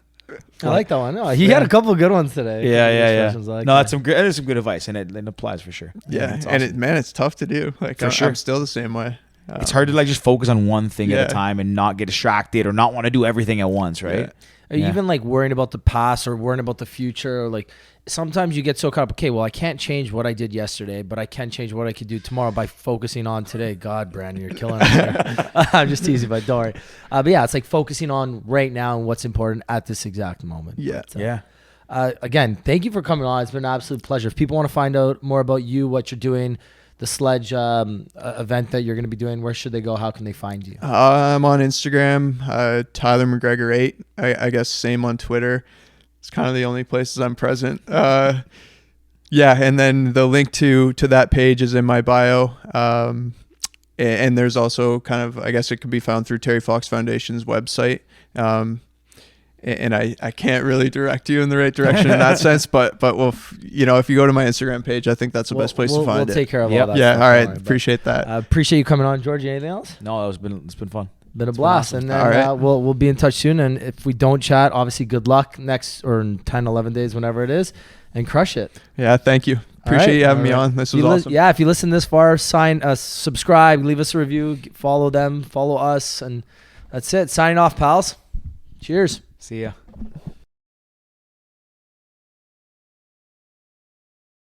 I like that one. No, he had a couple of good ones today. Yeah. Expressions like No, that. that is some good advice, and it applies for sure. Yeah, it's and awesome. it's tough to do. Like For sure. I'm still the same way. It's hard to like just focus on one thing at Yeah. a time and not get distracted or not want to do everything at once, right? Or Yeah. even like worrying about the past or worrying about the future, or like sometimes you get so caught up. Okay, well, I can't change what I did yesterday, but I can change what I could do tomorrow by focusing on today. God, Brandon, you're killing us there. I'm just teasing, but don't worry. But yeah, it's like focusing on right now and what's important at this exact moment. Yeah. But, Yeah. Again, thank you for coming on. It's been an absolute pleasure. If people want to find out more about you, what you're doing, the Sledge event that you're going to be doing, where should they go? How can they find you? I'm on Instagram, Tyler McGregor 8. I guess same on Twitter. It's kind of the only places I'm present. Yeah, and then the link to that page is in my bio. And there's also kind of, I guess it could be found through Terry Fox Foundation's website. And I can't really direct you in the right direction in that sense, but we'll, if you go to my Instagram page, I think that's the best place to find We'll it. take care of Yep. all that. Yeah, stuff, all don't right, worry, but, appreciate that. appreciate you coming on, George. Anything else? No, it's been fun. Been a blast. awesome. And then All right. we'll be in touch soon. And if we don't chat, obviously good luck next or in 10, 11 days, whenever it is, and crush it. Yeah, thank you. Appreciate right. you having All me right. on. This If was you awesome. if you listen this far, subscribe, leave us a review, follow them, follow us, and that's it. Signing off, pals. Cheers. See ya.